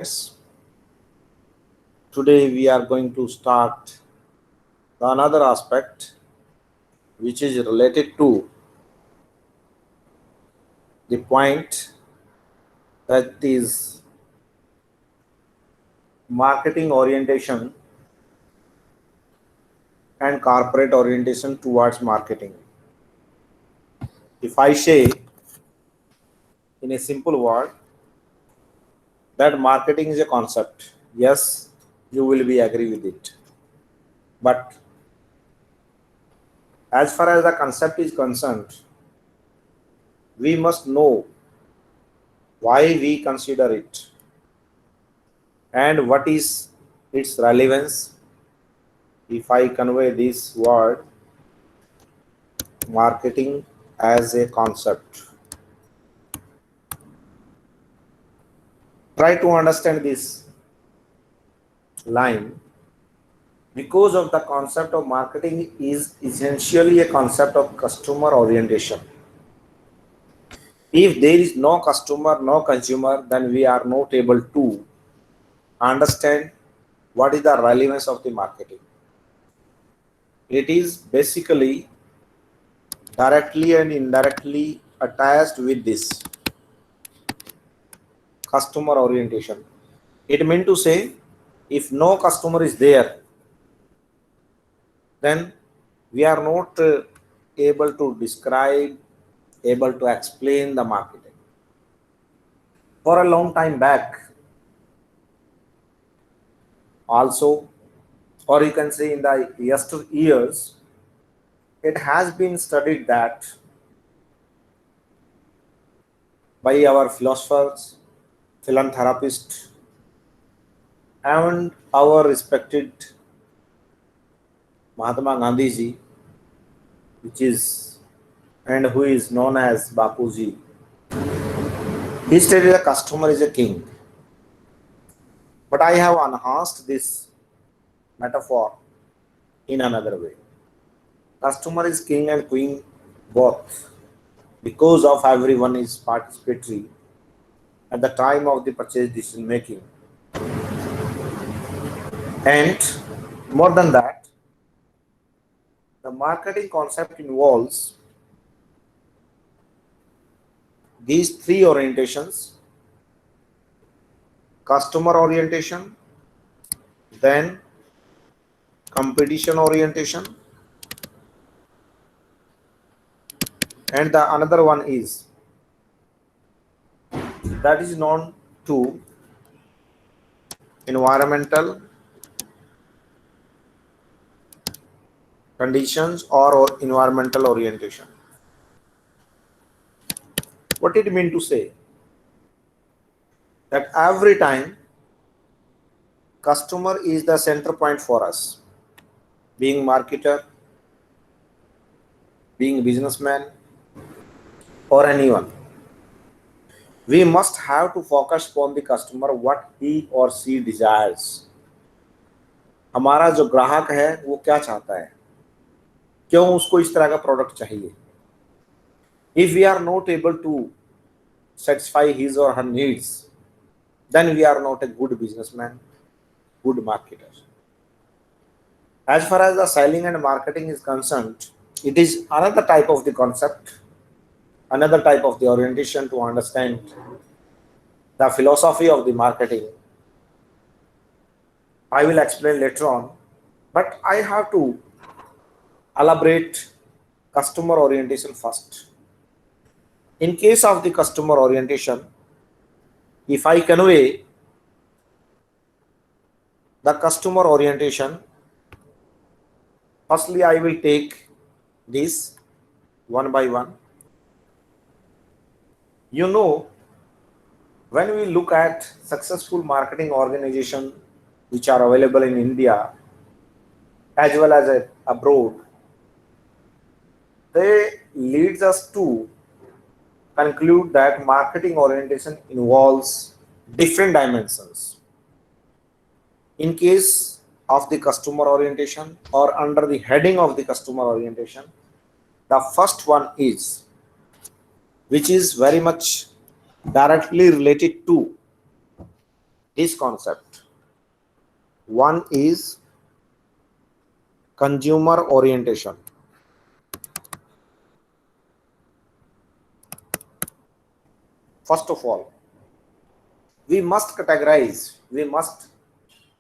Yes. Today we are going to start another aspect which is related to the point that is marketing orientation and corporate orientation towards marketing. If I say in a simple word that marketing is a concept, yes, you will be agree with it. But as far as the concept is concerned, we must know why we consider it and what is its relevance. If I convey this word marketing as a concept, try to understand this line because of the concept of marketing is essentially a concept of customer orientation. If there is no customer, no consumer, then we are not able to understand what is the relevance of the marketing. It is basically directly and indirectly attached with this customer orientation. It meant to say if no customer is there, then we are not able to describe, able to explain the marketing. For a long time back, also, or you can say in the yesteryears, it has been studied that by our philosophers, philanthropists, and our respected Mahatma Gandhi ji, which is and who is known as Bapuji. He stated the customer is a king. But I have enhanced this metaphor in another way. Customer is king and queen both because of everyone is participatory at the time of the purchase decision making. And more than that, the marketing concept involves these three orientations: customer orientation, then competition orientation, and the another one is that is known to environmental conditions or environmental orientation. What it mean to say that every time customer is the center point for us, being marketer, being businessman, or anyone, we must have to focus upon the customer what he or she desires. हमारा जो ग्राहक है वो क्या चाहता है, क्यों उसको इस तरह का प्रोडक्ट चाहिए. If we are not able to satisfy his or her needs, then we are not a good businessman, good marketer. As far as the selling and marketing is concerned, it is another type of the concept, another type of the orientation to understand the philosophy of the marketing. I will explain later on, but I have to elaborate customer orientation first. In case of the customer orientation, if I convey the customer orientation, firstly I will take this one by one. You know, when we look at successful marketing organization which are available in India as well as abroad, they leads us to conclude that marketing orientation involves different dimensions. In case of the customer orientation or under the heading of the customer orientation, the first one is, which is very much directly related to this concept. One is consumer orientation. First of all, we must categorize, we must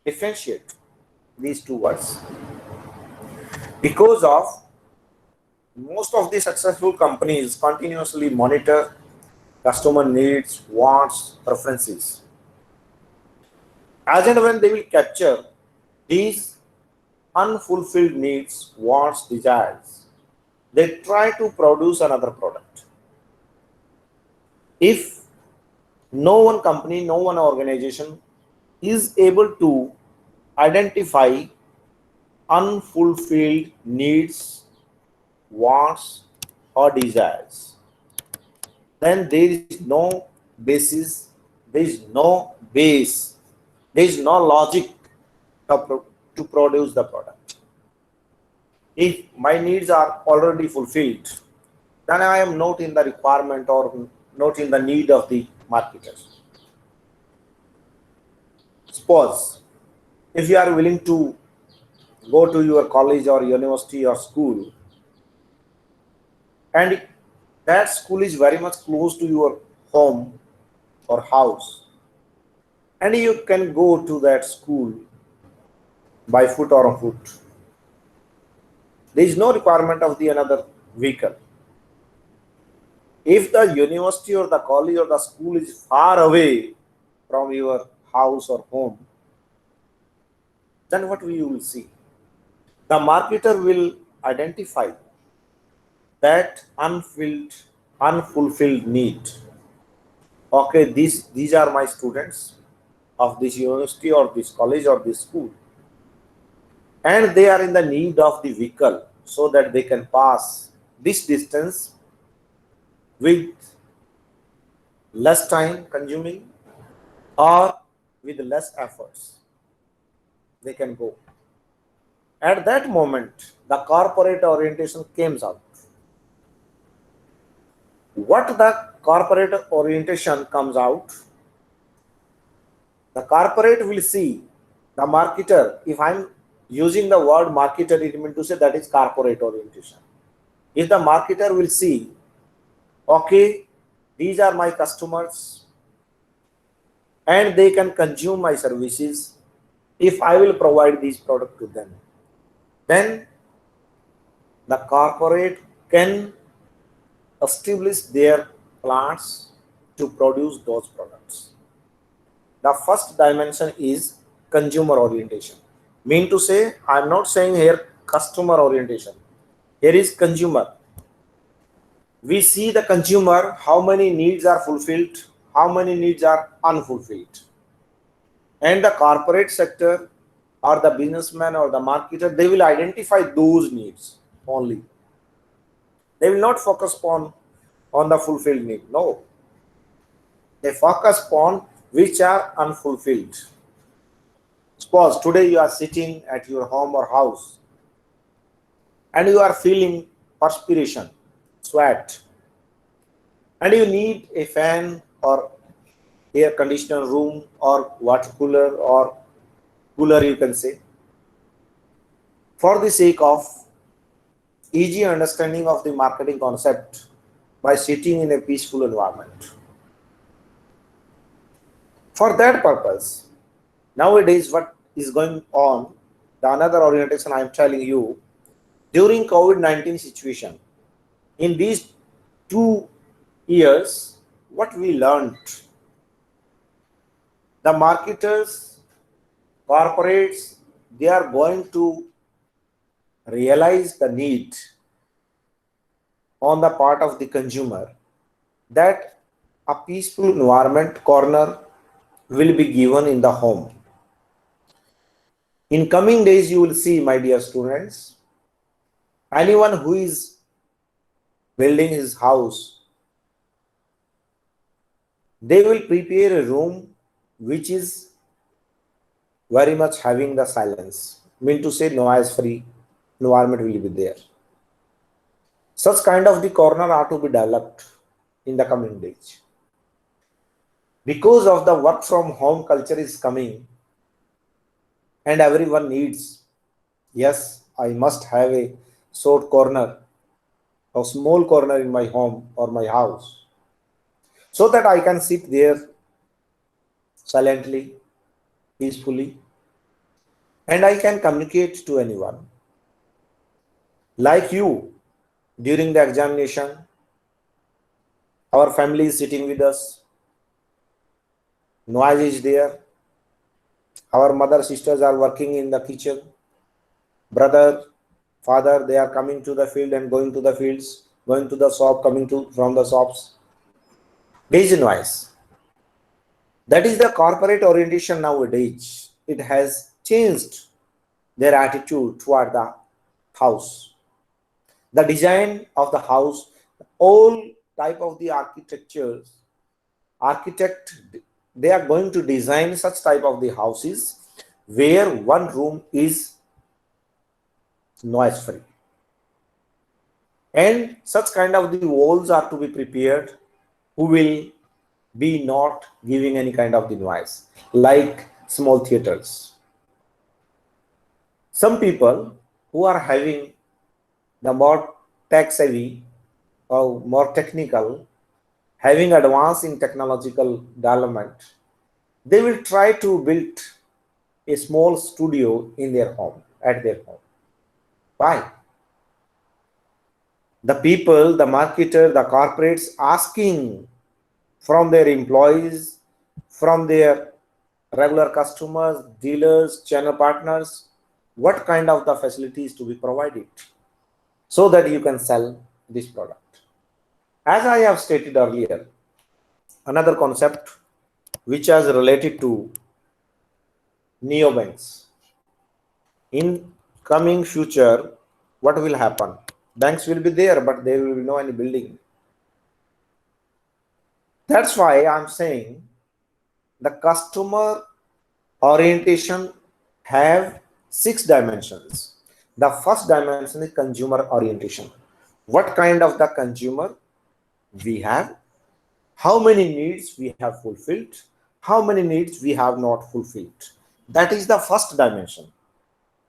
differentiate these two words because of most of the successful companies continuously monitor customer needs, wants, preferences. As and when they will capture these unfulfilled needs, wants, desires, they try to produce another product. If no one company, no one organization is able to identify unfulfilled needs, wants, or desires, then there is no basis, there is no base, there is no logic to produce the product. If my needs are already fulfilled, then I am not in the requirement or not in the need of the marketers. Suppose if you are willing to go to your college or university or school, and that school is very much close to your home or house, and you can go to that school by foot or on foot, there is no requirement of the another vehicle. If the university or the college or the school is far away from your house or home, then what we will see? The marketer will identify that unfulfilled need. Okay, these are my students of this university or this college or this school, and they are in the need of the vehicle so that they can pass this distance with less time consuming or with less efforts. They can go. At that moment, the corporate orientation comes out. What the corporate orientation comes out, the corporate will see the marketer. If I'm using the word marketer, it means to say that is corporate orientation. If the marketer will see, okay, these are my customers and they can consume my services if I will provide these products to them, then the corporate can establish their plants to produce those products. The first dimension is consumer orientation. Mean to say, I'm not saying here customer orientation. Here is consumer. We see the consumer, how many needs are fulfilled, how many needs are unfulfilled. And the corporate sector or the businessman or the marketer, they will identify those needs only. They will not focus on the fulfilled need. No. They focus on which are unfulfilled. Suppose today you are sitting at your home or house and you are feeling perspiration, sweat, and you need a fan or air conditioner room or water cooler or cooler, you can say, for the sake of easy understanding of the marketing concept by sitting in a peaceful environment. For that purpose, nowadays what is going on, the another orientation I am telling you, during COVID-19 situation, in these 2 years, what we learned, the marketers, corporates, they are going to realize the need on the part of the consumer that a peaceful environment corner will be given in the home. In coming days, you will see, my dear students, anyone who is building his house, they will prepare a room which is very much having the silence. Mean to say, noise free environment will be there. Such kind of the corner are to be developed in the coming days. Because of the work from home culture is coming and everyone needs, yes, I must have a short corner, a small corner in my home or my house, so that I can sit there silently, peacefully, and I can communicate to anyone. Like you, during the examination, our family is sitting with us, noise is there, our mother, sisters are working in the kitchen, brother, father, they are coming to the field and going to the fields, going to the shop, coming to from the shops. Reason wise, that is the corporate orientation nowadays. It has changed their attitude toward the house, the design of the house, all type of the architectures. Architect, they are going to design such type of the houses where one room is noise free, and such kind of the walls are to be prepared who will be not giving any kind of the noise, like small theaters. Some people who are having the more tech savvy or more technical, having advanced in technological development, they will try to build a small studio in their home, at their home. Why? The people, the marketer, the corporates asking from their employees, from their regular customers, dealers, channel partners, what kind of the facilities to be provided so that you can sell this product. As I have stated earlier, another concept which is related to neobanks. In coming future, what will happen? Banks will be there, but there will be no any building. That's why I'm saying the customer orientation have 6 dimensions. The first dimension is consumer orientation. What kind of the consumer we have, how many needs we have fulfilled, how many needs we have not fulfilled. That is the first dimension.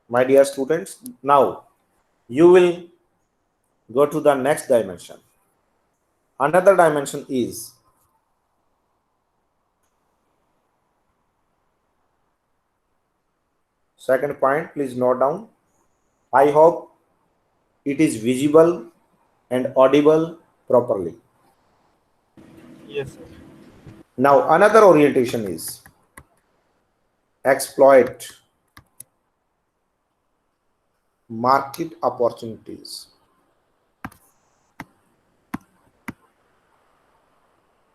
My dear students, now you will go to the next dimension. Another dimension is second point, please note down. I hope it is visible and audible properly. Yes, sir. Now, another orientation is exploit market opportunities.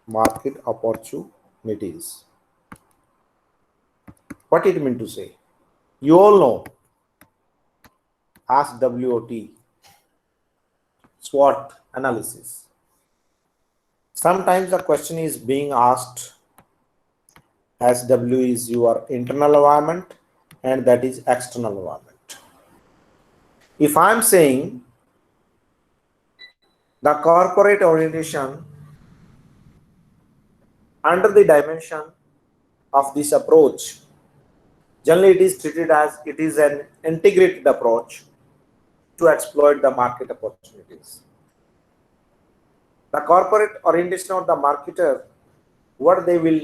Market opportunities. What it mean to say? You all know, ask WOT, SWOT analysis. Sometimes the question is being asked as W is your internal environment and that is external environment. If I'm saying the corporate orientation under the dimension of this approach, generally it is treated as it is an integrated approach to exploit the market opportunities. The corporate orientation of the marketer, what they will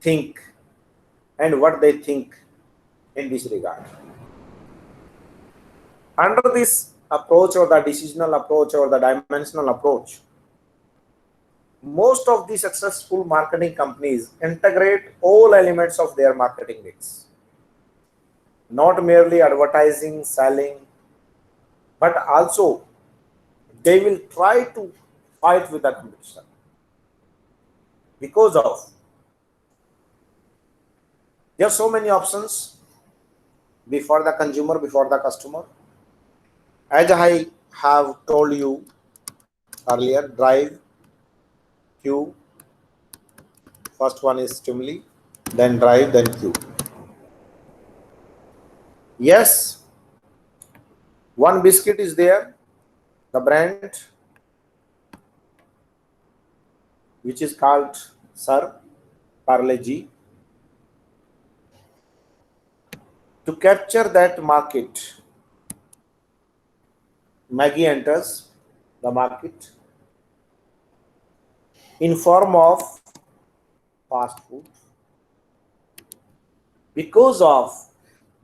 think and what they think in this regard. Under this approach or the decisional approach or the dimensional approach, most of the successful marketing companies integrate all elements of their marketing mix, not merely advertising, selling, but also they will try to fight with the competition because of there are so many options before the consumer, before the customer. As I have told you earlier, drive, queue, first one is stimuli, then drive, then queue. Yes, one biscuit is there, the brand which is called Sir. Parle G. To capture that market, Maggie enters the market in form of fast food because of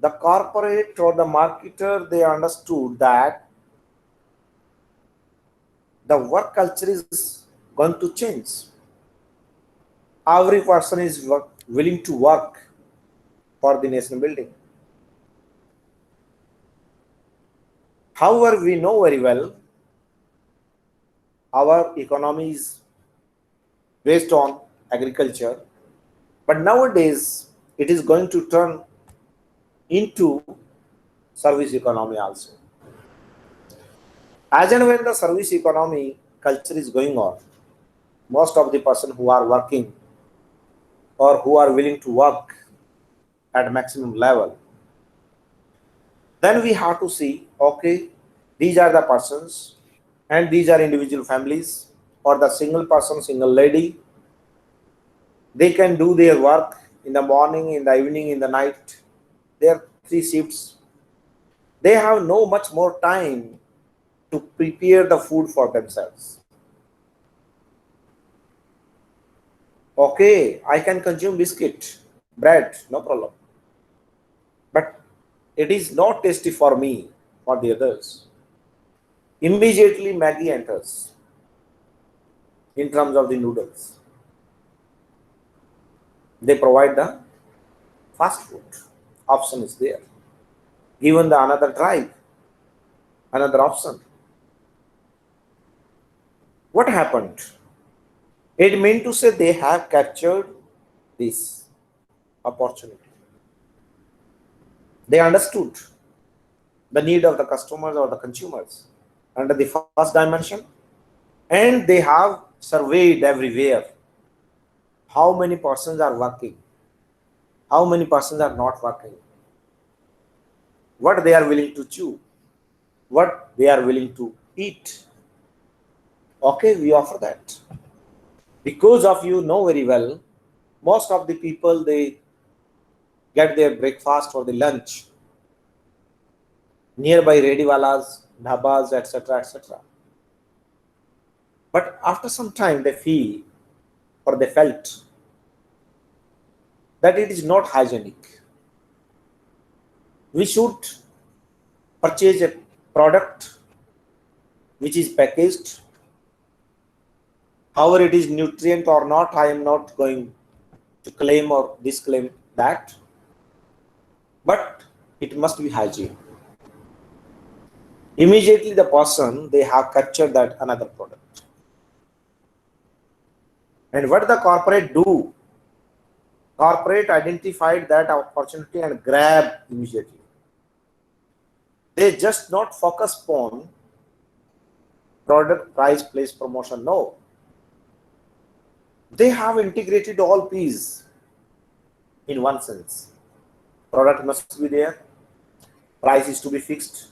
the corporate or the marketer. They understood that the work culture is going to change. Every person is willing to work for the nation building. However, we know very well our economy is based on agriculture, but nowadays it is going to turn into service economy also. As and when the service economy culture is going on, most of the person who are working or who are willing to work at maximum level, then we have to see, okay, these are the persons and these are individual families or the single person, single lady. They can do their work in the morning, in the evening, in the night. There are 3 shifts. They have no much more time to prepare the food for themselves. Okay, I can consume biscuit, bread, no problem. But it is not tasty for me, for the others. Immediately Maggie enters in terms of the noodles. They provide the fast food. Option is there. Given the another drive, another option. What happened? It meant to say they have captured this opportunity. They understood the need of the customers or the consumers under the first dimension, and they have surveyed everywhere how many persons are working, how many persons are not working, what they are willing to chew, what they are willing to eat. Okay, we offer that. Because of you know very well, most of the people they get their breakfast or the lunch nearby rediwalas, dhabas, etc., etc. But after some time, they feel or they felt that it is not hygienic. We should purchase a product which is packaged. However, it is nutrient or not, I am not going to claim or disclaim that, but it must be hygiene. Immediately the person they have captured that another product. And what the corporate do? Corporate identified that opportunity and grab immediately. They just not focus on product, price, place, promotion. No. They have integrated all P's in one sense. Product must be there. Price is to be fixed.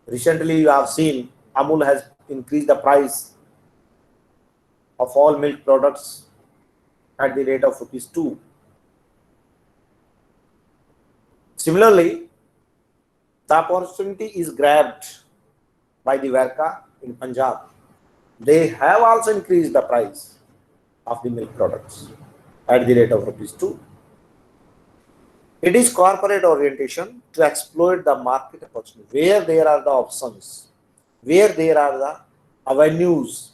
Recently, you have seen Amul has increased the price of all milk products at the rate of ₹2. Similarly, the opportunity is grabbed by the Verka in Punjab. They have also increased the price of the milk products at the rate of ₹2. It is corporate orientation to exploit the market opportunity where there are the options, where there are the avenues.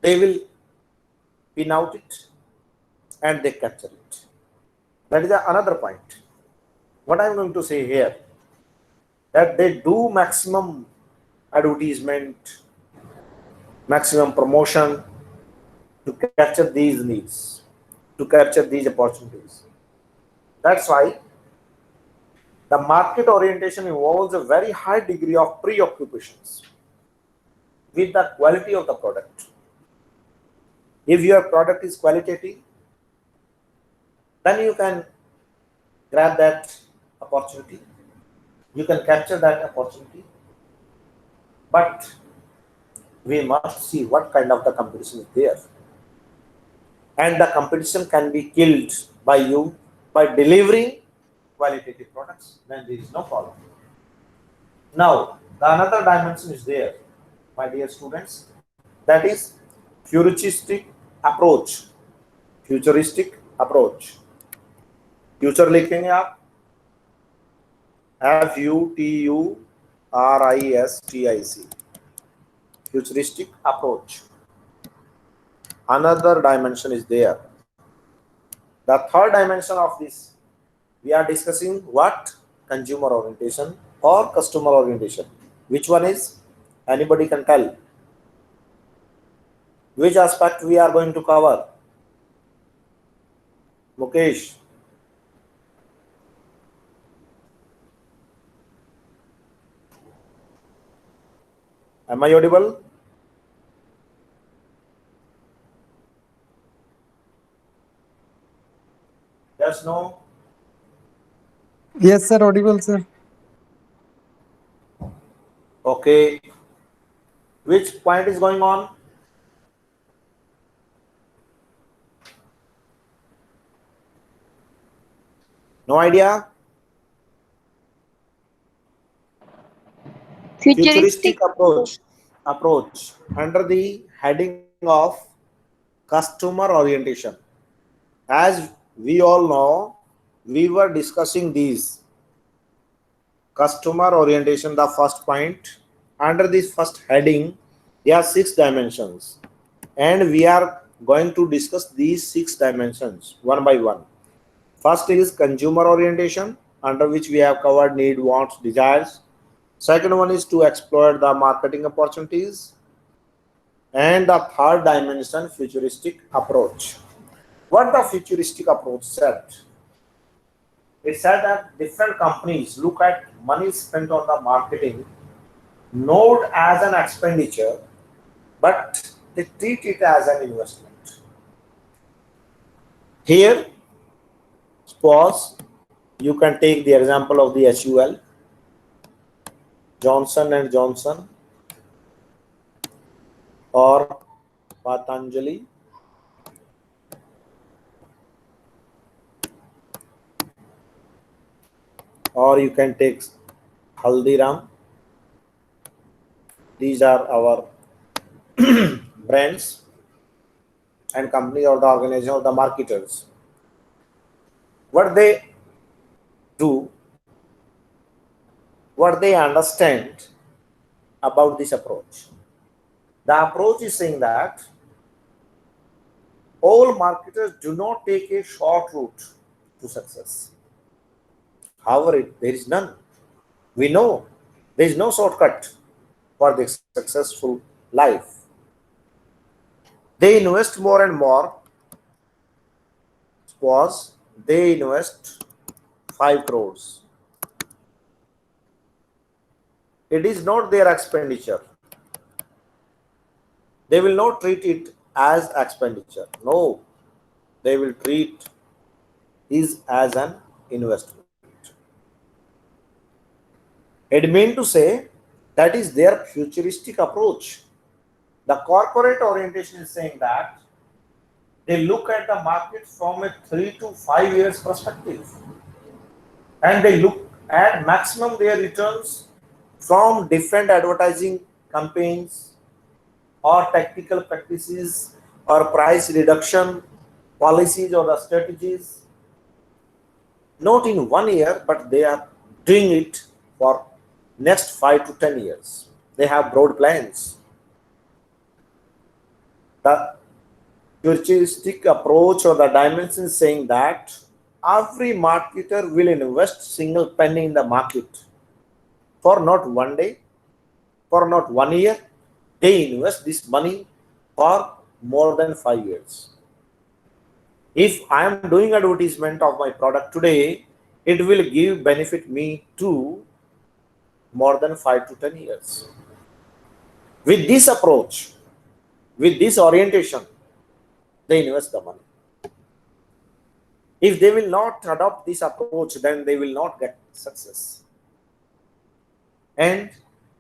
They will pin out it and they capture it. That is another point. What I am going to say here, that they do maximum advertisement, maximum promotion to capture these needs, to capture these opportunities. That's why the market orientation involves a very high degree of preoccupations with the quality of the product. If your product is qualitative, then you can grab that opportunity. You can capture that opportunity. But we must see what kind of the competition is there. and the competition can be killed by you by delivering qualitative products, then there is no problem. Now, the another dimension is there, my dear students, that is futuristic approach. Futuristic approach. Future लिखेंगे आप FUTURISTIC. Futuristic approach. Another dimension is there. The third dimension of this, we are discussing what? Consumer orientation or customer orientation. Which one is? Anybody can tell. Which aspect we are going to cover? Mukesh. Am I audible? Yes, no? Yes, sir. Audible, sir. Okay. Which point is going on? No idea? Futuristic approach under the heading of customer orientation. As we all know, we were discussing these customer orientation, the first point. Under this first heading, there are 6 dimensions, and we are going to discuss these 6 dimensions one by one. First is consumer orientation, under which we have covered need, wants, desires. Second one is to exploit the marketing opportunities. And the third dimension, futuristic approach. What the futuristic approach said? It said that different companies look at money spent on the marketing not as an expenditure, but they treat it as an investment. Here, suppose you can take the example of the HUL, Johnson and Johnson, or Patanjali, or you can take Haldiram. These are our brands and company or the organization or the marketers. What they do, what they understand about this approach. The approach is saying that all marketers do not take a short route to success. However, there is none. We know there is no shortcut for the successful life. They invest more and more. Suppose they invest 5 crores. It is not their expenditure. They will not treat it as expenditure. No, they will treat it as an investment. It means to say that is their futuristic approach. The corporate orientation is saying that they look at the market from a 3 to 5 years perspective, and they look at maximum their returns from different advertising campaigns or tactical practices or price reduction policies or the strategies, not in 1 year, but they are doing it for next 5 to 10 years. They have broad plans. The futuristic approach or the dimension is saying that every marketer will invest single penny in the market for not 1 day, for not 1 year. They invest this money for more than 5 years. If I am doing advertisement of my product today, it will give benefit me to more than 5 to 10 years. With this approach, with this orientation, they invest the money. If they will not adopt this approach, then they will not get success. And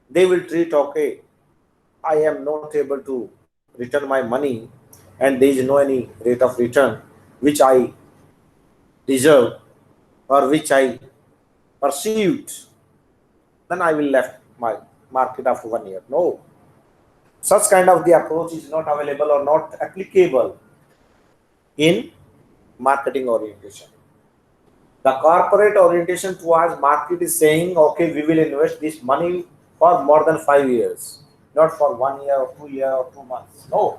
they will treat, okay, I am not able to return my money, and there is no any rate of return which I deserve or which I perceived, then I will left my market after 1 year. No, such kind of the approach is not available or not applicable in marketing orientation. The corporate orientation towards market is saying, okay, we will invest this money for more than 5 years, not for 1 year or 2 year or 2 months. No,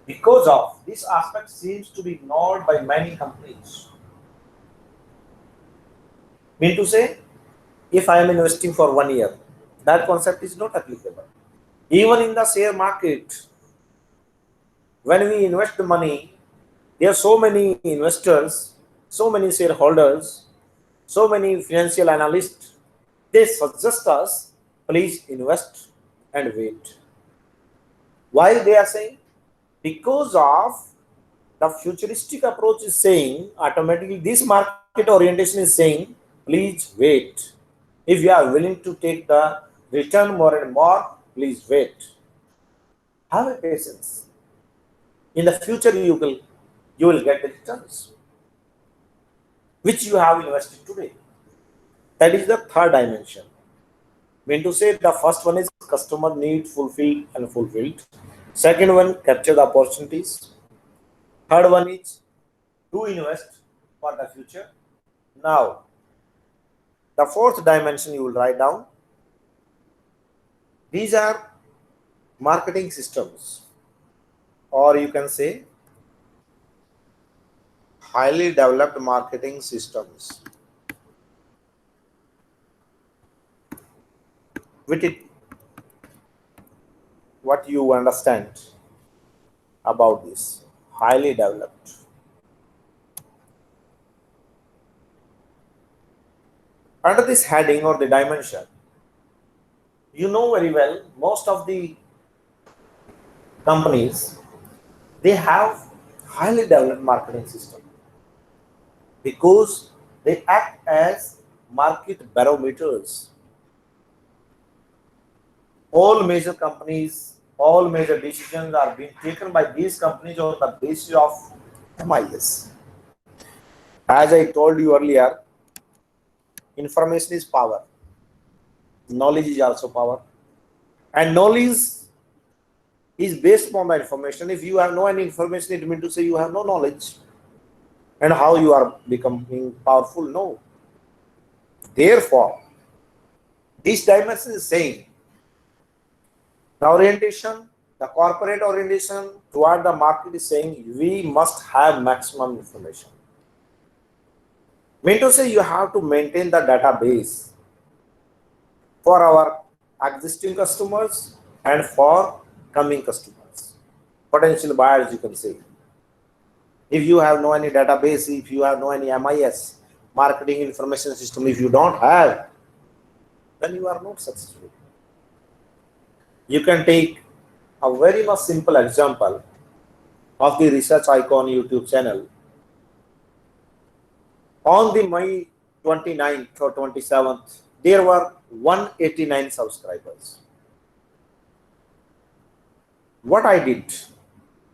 because of this aspect seems to be ignored by many companies. Mean to say, if I am investing for 1 year, that concept is not applicable. Even in the share market, when we invest the money, there are so many investors, so many shareholders, so many financial analysts. They suggest us, please invest and wait. Why they are saying? Because of the futuristic approach is saying automatically this market orientation is saying, please wait. If you are willing to take the return more and more, please wait. Have a patience. In the future you will get the returns which you have invested today. That is the third dimension. Mean to say, the first one is customer need fulfilled and fulfilled. Second one, capture the opportunities. Third one is do invest for the future. Now, the fourth dimension you will write down. These are marketing systems, or you can say highly developed marketing systems. With it, what you understand about this highly developed. Under this heading or the dimension, you know very well most of the companies, they have highly developed marketing system because they act as market barometers. All major companies, all major decisions are being taken by these companies on the basis of MIS. As I told you earlier, information is power, knowledge is also power, and knowledge is based upon the information. If you have no any information, it means to say you have no knowledge. And how you are becoming powerful? No. Therefore, this dimension is saying the orientation, the corporate orientation toward the market is saying we must have maximum information. Mean to say you have to maintain the database for our existing customers and for coming customers, potential buyers, you can say. If you have no any database, if you have no any MIS, marketing information system, if you don't have, then you are not successful. You can take a very much simple example of the Research Icon YouTube channel. On the May 29th or 27th, there were 189 subscribers. What I did,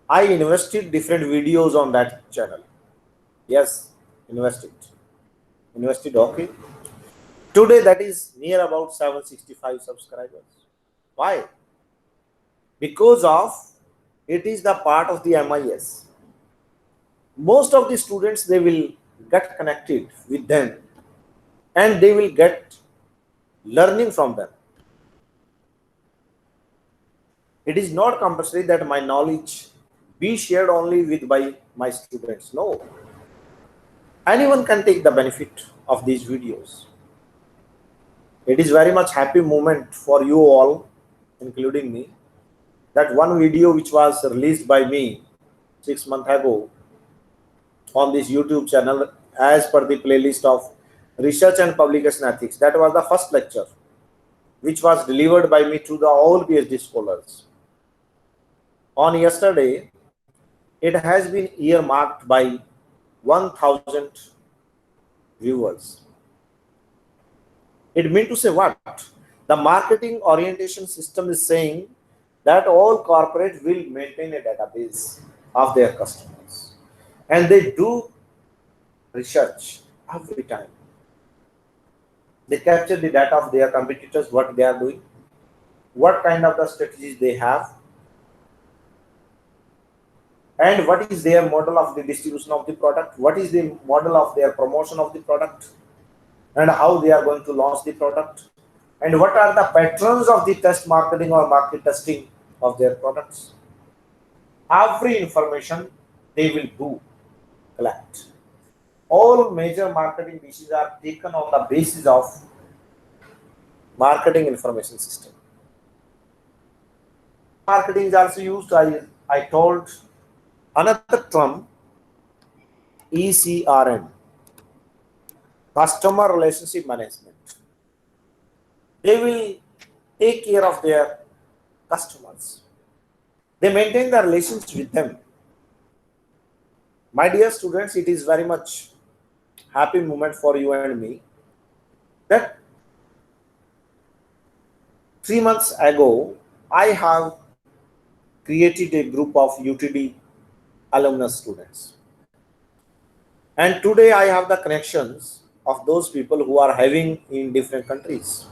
I invested different videos on that channel. Yes, invested. Okay. Today that is near about 765 subscribers. Why? Because of it is the part of the MIS. Most of the students, they will get connected with them and they will get learning from them. It is not compulsory that my knowledge be shared only with by my students. No, anyone can take the benefit of these videos. It is very much happy moment for you all, including me, that one video which was released by me 6 months ago on this YouTube channel as per the playlist of research and publication ethics. That was the first lecture which was delivered by me to the all PhD scholars. On yesterday, it has been earmarked by 1000 viewers. It means to say what? The marketing orientation system is saying that all corporate will maintain a database of their customers, and they do research every time. They capture the data of their competitors, what they are doing, what kind of the strategies they have, and what is their model of the distribution of the product, what is the model of their promotion of the product, and how they are going to launch the product, and what are the patterns of the test marketing or market testing of their products. Every information they will do collect. All major marketing decisions are taken on the basis of marketing information system. Marketing is also used, I told another term, ECRM, customer relationship management. They will take care of their customers. They maintain the relations with them. My dear students, it is very much happy moment for you and me that 3 months ago I have created a group of UTD alumnus students, and today I have the connections of those people who are having in different countries,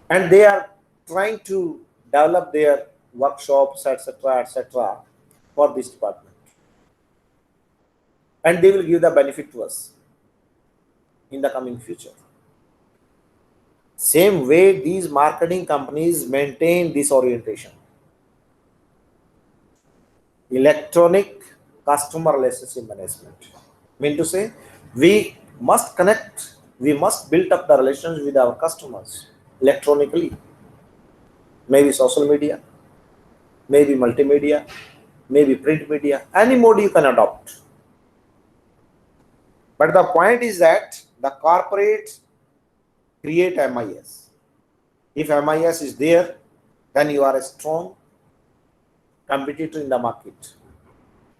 and they are trying to develop their workshops, etc., for this department, and they will give the benefit to us in the coming future. Same way, these marketing companies maintain this orientation. Electronic customer relationship management. Mean to say, we must connect, we must build up the relations with our customers electronically, maybe social media, maybe multimedia, maybe print media, any mode you can adopt. But the point is that the corporate create MIS. If MIS is there, then you are a strong competitor in the market.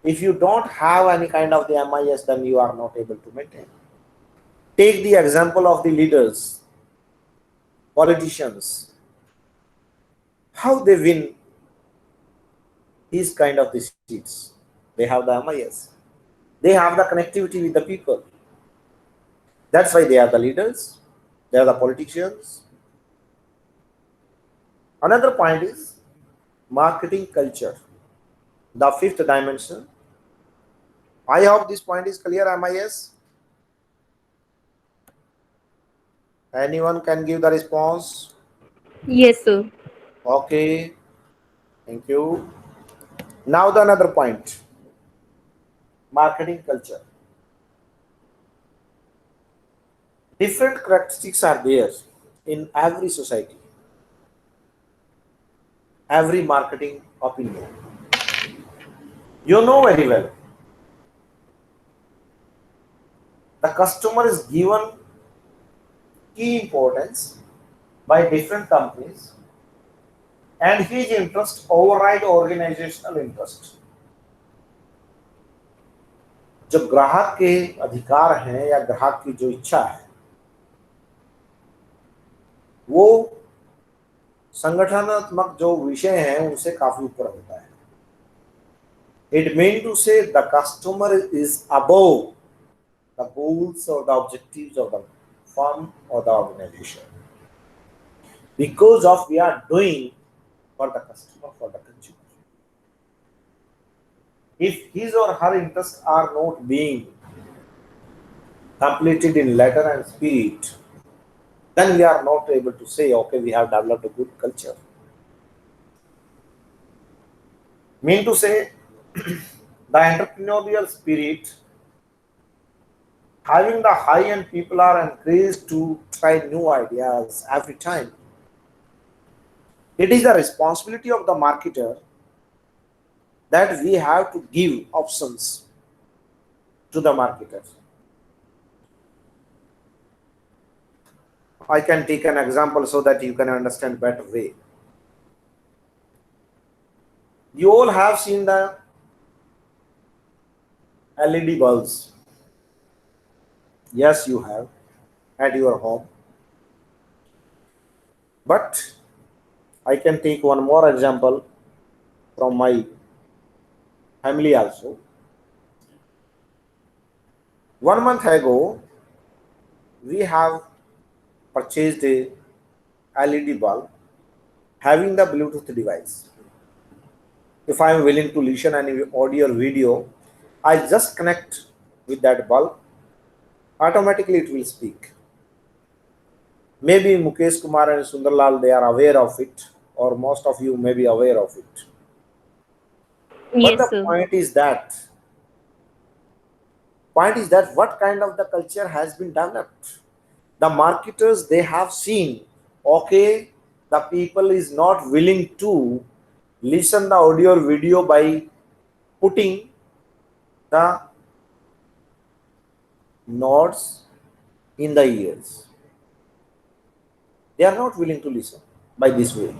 If you don't have any kind of the MIS, then you are not able to maintain. Take the example of the leaders, politicians, how they win these kind of the seats. They have the MIS. They have the connectivity with the people. That's why they are the leaders. They are the politicians. Another point is marketing culture, the fifth dimension. I hope this point is clear, MIS. Anyone can give the response? Yes, sir. Okay, thank you. Now the another point, marketing culture. Different characteristics are there in every society, every marketing opinion. You know very well, the customer is given key importance by different companies, and his interest override organizational interest. जो ग्राहक के अधिकार हैं या ग्राहक की जो इच्छा है, वो संगठनात्मक जो विषय हैं उनसे काफी ऊपर होता है. It means to say the customer is above the goals or the objectives of the firm or the organization, because of we are doing for the customer, for the consumer. If his or her interests are not being completed in letter and spirit, then we are not able to say, okay, we have developed a good culture. Mean to say, the entrepreneurial spirit, having the high end people are encouraged to try new ideas every time. It is the responsibility of the marketer that we have to give options to the marketers. I can take an example so that you can understand better way. You all have seen the LED bulbs. Yes, you have at your home. But I can take one more example from my family also. 1 month ago, we have purchased a LED bulb having the Bluetooth device. If I am willing to listen any audio or video, I just connect with that bulb, automatically it will speak. Maybe Mukesh Kumar and Sundarlal, they are aware of it, or most of you may be aware of it. But Yes, the sir. point is that what kind of the culture has been developed? The marketers, they have seen, okay, the people is not willing to listen the audio or video by putting the nods in the ears. They are not willing to listen by this way.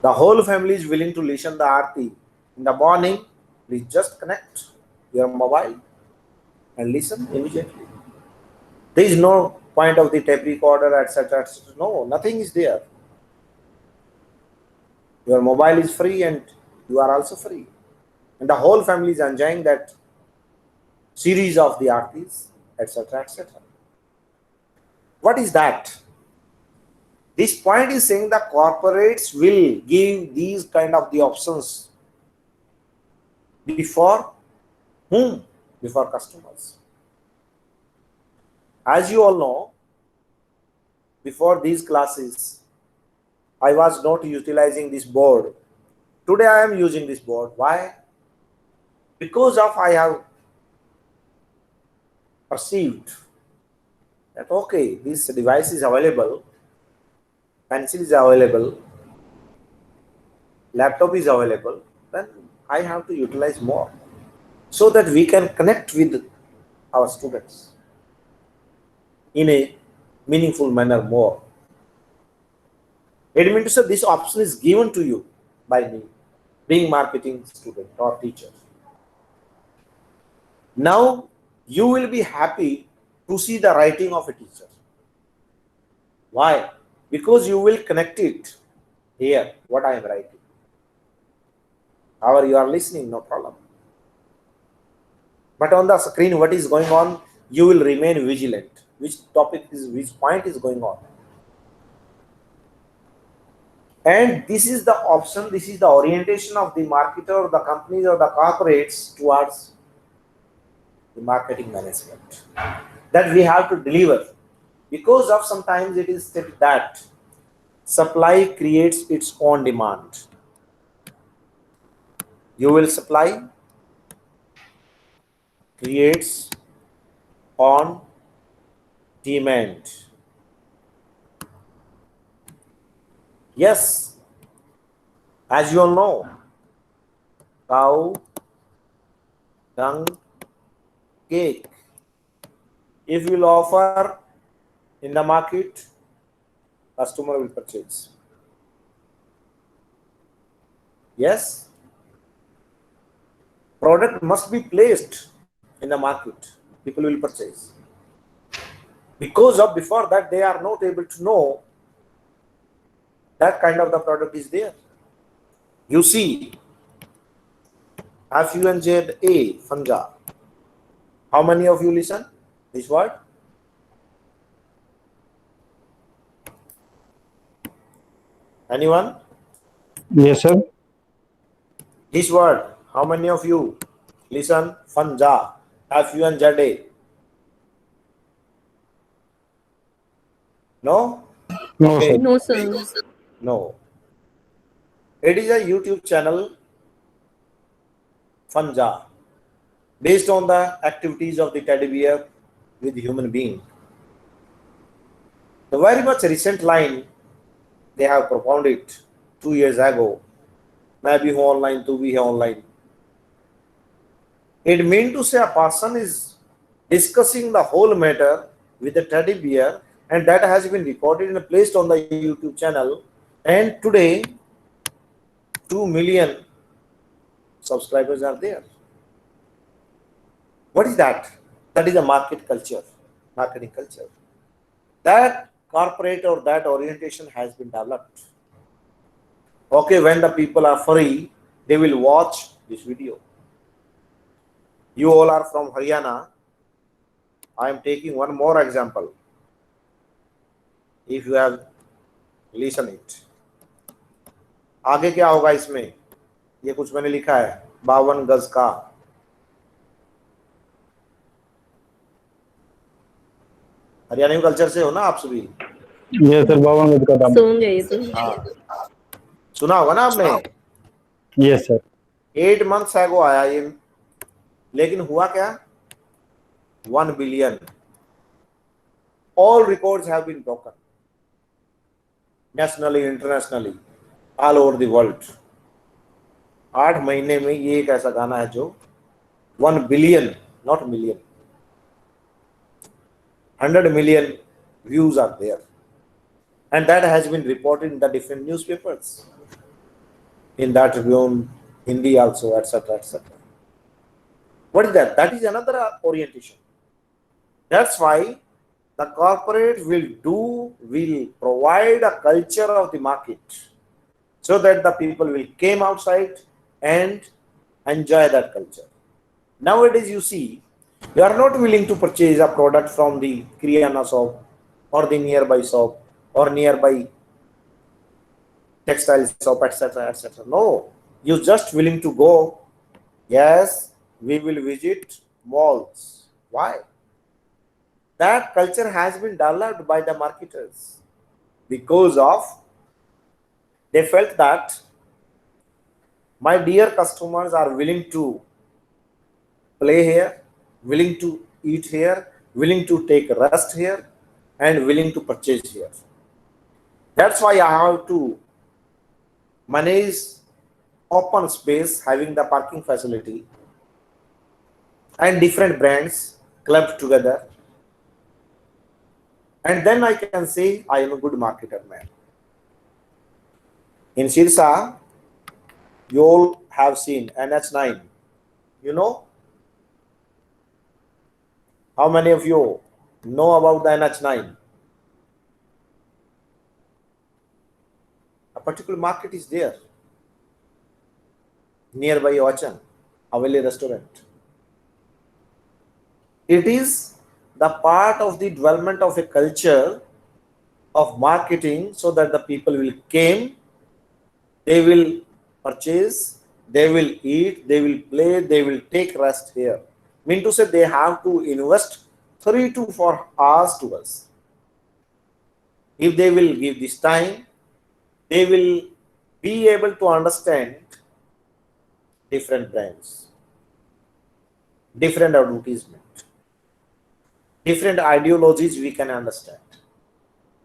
The whole family is willing to listen the arti in the morning. Please just connect your mobile and listen immediately. There is no point of the tape recorder, etc., etc. No, nothing is there. Your mobile is free and you are also free. And the whole family is enjoying that series of the artists, etc., etc. What is that? This point is saying the corporates will give these kind of the options before whom? Before customers. As you all know, before these classes, I was not utilizing this board. Today I am using this board. Why? Because of I have perceived that okay, this device is available, pencil is available, laptop is available, then I have to utilize more so that we can connect with our students in a meaningful manner more. It means that this option is given to you by me, being marketing student or teacher. Now you will be happy to see the writing of a teacher. Why? Because you will connect it here, what I am writing. However, you are listening, no problem. But on the screen, what is going on, you will remain vigilant. Which topic is, which point is going on. And this is the option, this is the orientation of the marketer, the companies or the corporates towards the marketing management that we have to deliver. Because of sometimes it is said that supply creates its own demand. You will supply creates on demand. Yes, as you all know, cow dung cake. If you will offer in the market, customer will purchase. Yes, product must be placed in the market. People will purchase. Because of before that they are not able to know that kind of the product is there. You see, FUNZA, funja. How many of you listen this word? Anyone? Yes, sir. This word, how many of you listen? Funja, FUNZA. No? No, sir. Okay. No, sir. No. It is a YouTube channel, Funja, based on the activities of the teddy bear with human being. The very much recent line they have propounded 2 years ago. मैं भी हूँ online, तू भी है online. It means to say a person is discussing the whole matter with the teddy bear, and that has been recorded and placed on the YouTube channel. And today, 2 million subscribers are there. What is that? That is a market culture, marketing culture. That corporate or that orientation has been developed. Okay, when the people are free, they will watch this video. You all are from Haryana. I am taking one more example. If you have listen it. आगे क्या होगा इसमें? ये कुछ मैंने लिखा है 52 गज का। हरियाणवी कल्चर से हो ना आप सभी? ये सर 52 गज का दाम। सॉन्ग है ये तो। हाँ, सुना होगा ना आपने? Yes sir. 8 months ago आया ये, लेकिन हुआ क्या? 1 billion. All records have been broken. Nationally, internationally, all over the world. 8 महीने में ये एक ऐसा गाना है जो 1 billion, not million, 100 million views are there, and that has been reported in the different newspapers, in that Tribune, Hindi also, etc., etc. What is that? That is another orientation. That's why the corporate will provide a culture of the market so that the people will come outside and enjoy that culture. Nowadays, you see, you are not willing to purchase a product from the Kirana shop or the nearby shop or nearby textile shop, etc., etc. No, you're just willing to go. Yes, we will visit malls. Why? That culture has been developed by the marketers because of they felt that my dear customers are willing to play here, willing to eat here, willing to take rest here, and willing to purchase here. That's why I have to manage open space having the parking facility and different brands clubbed together. And then I can say I am a good marketer man. In Sirsa, you all have seen NH9. You know? How many of you know about the NH9? A particular market is there nearby Ochan, Haveli restaurant. It is the part of the development of a culture of marketing so that the people will come, they will purchase, they will eat, they will play, they will take rest here. Mean to say they have to invest 3 to 4 hours to us. If they will give this time, they will be able to understand different brands, different advertisement, different ideologies we can understand.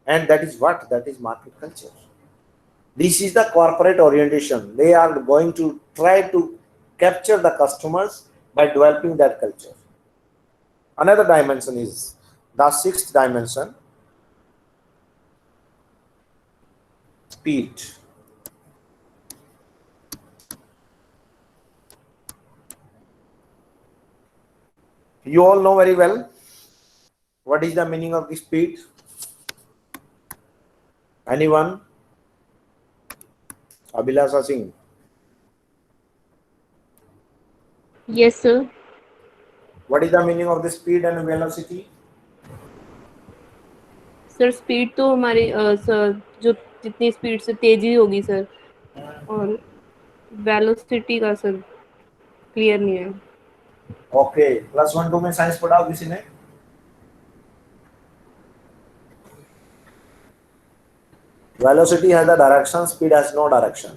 And that is what? That is market culture. This is the corporate orientation. They are going to try to capture the customers by developing that culture. Another dimension is the 6th dimension, speed. You all know very well what is the meaning of the speed. Anyone? Abhilasha Singh. Yes sir. What is the meaning of the speed and velocity? Sir speed तो हमारी sir जो जितनी speed से तेजी होगी sir, और velocity का sir clear नहीं है। ओके, प्लस 1 2 में साइंस पढ़ा किसी ने? Velocity has a direction, speed has no direction.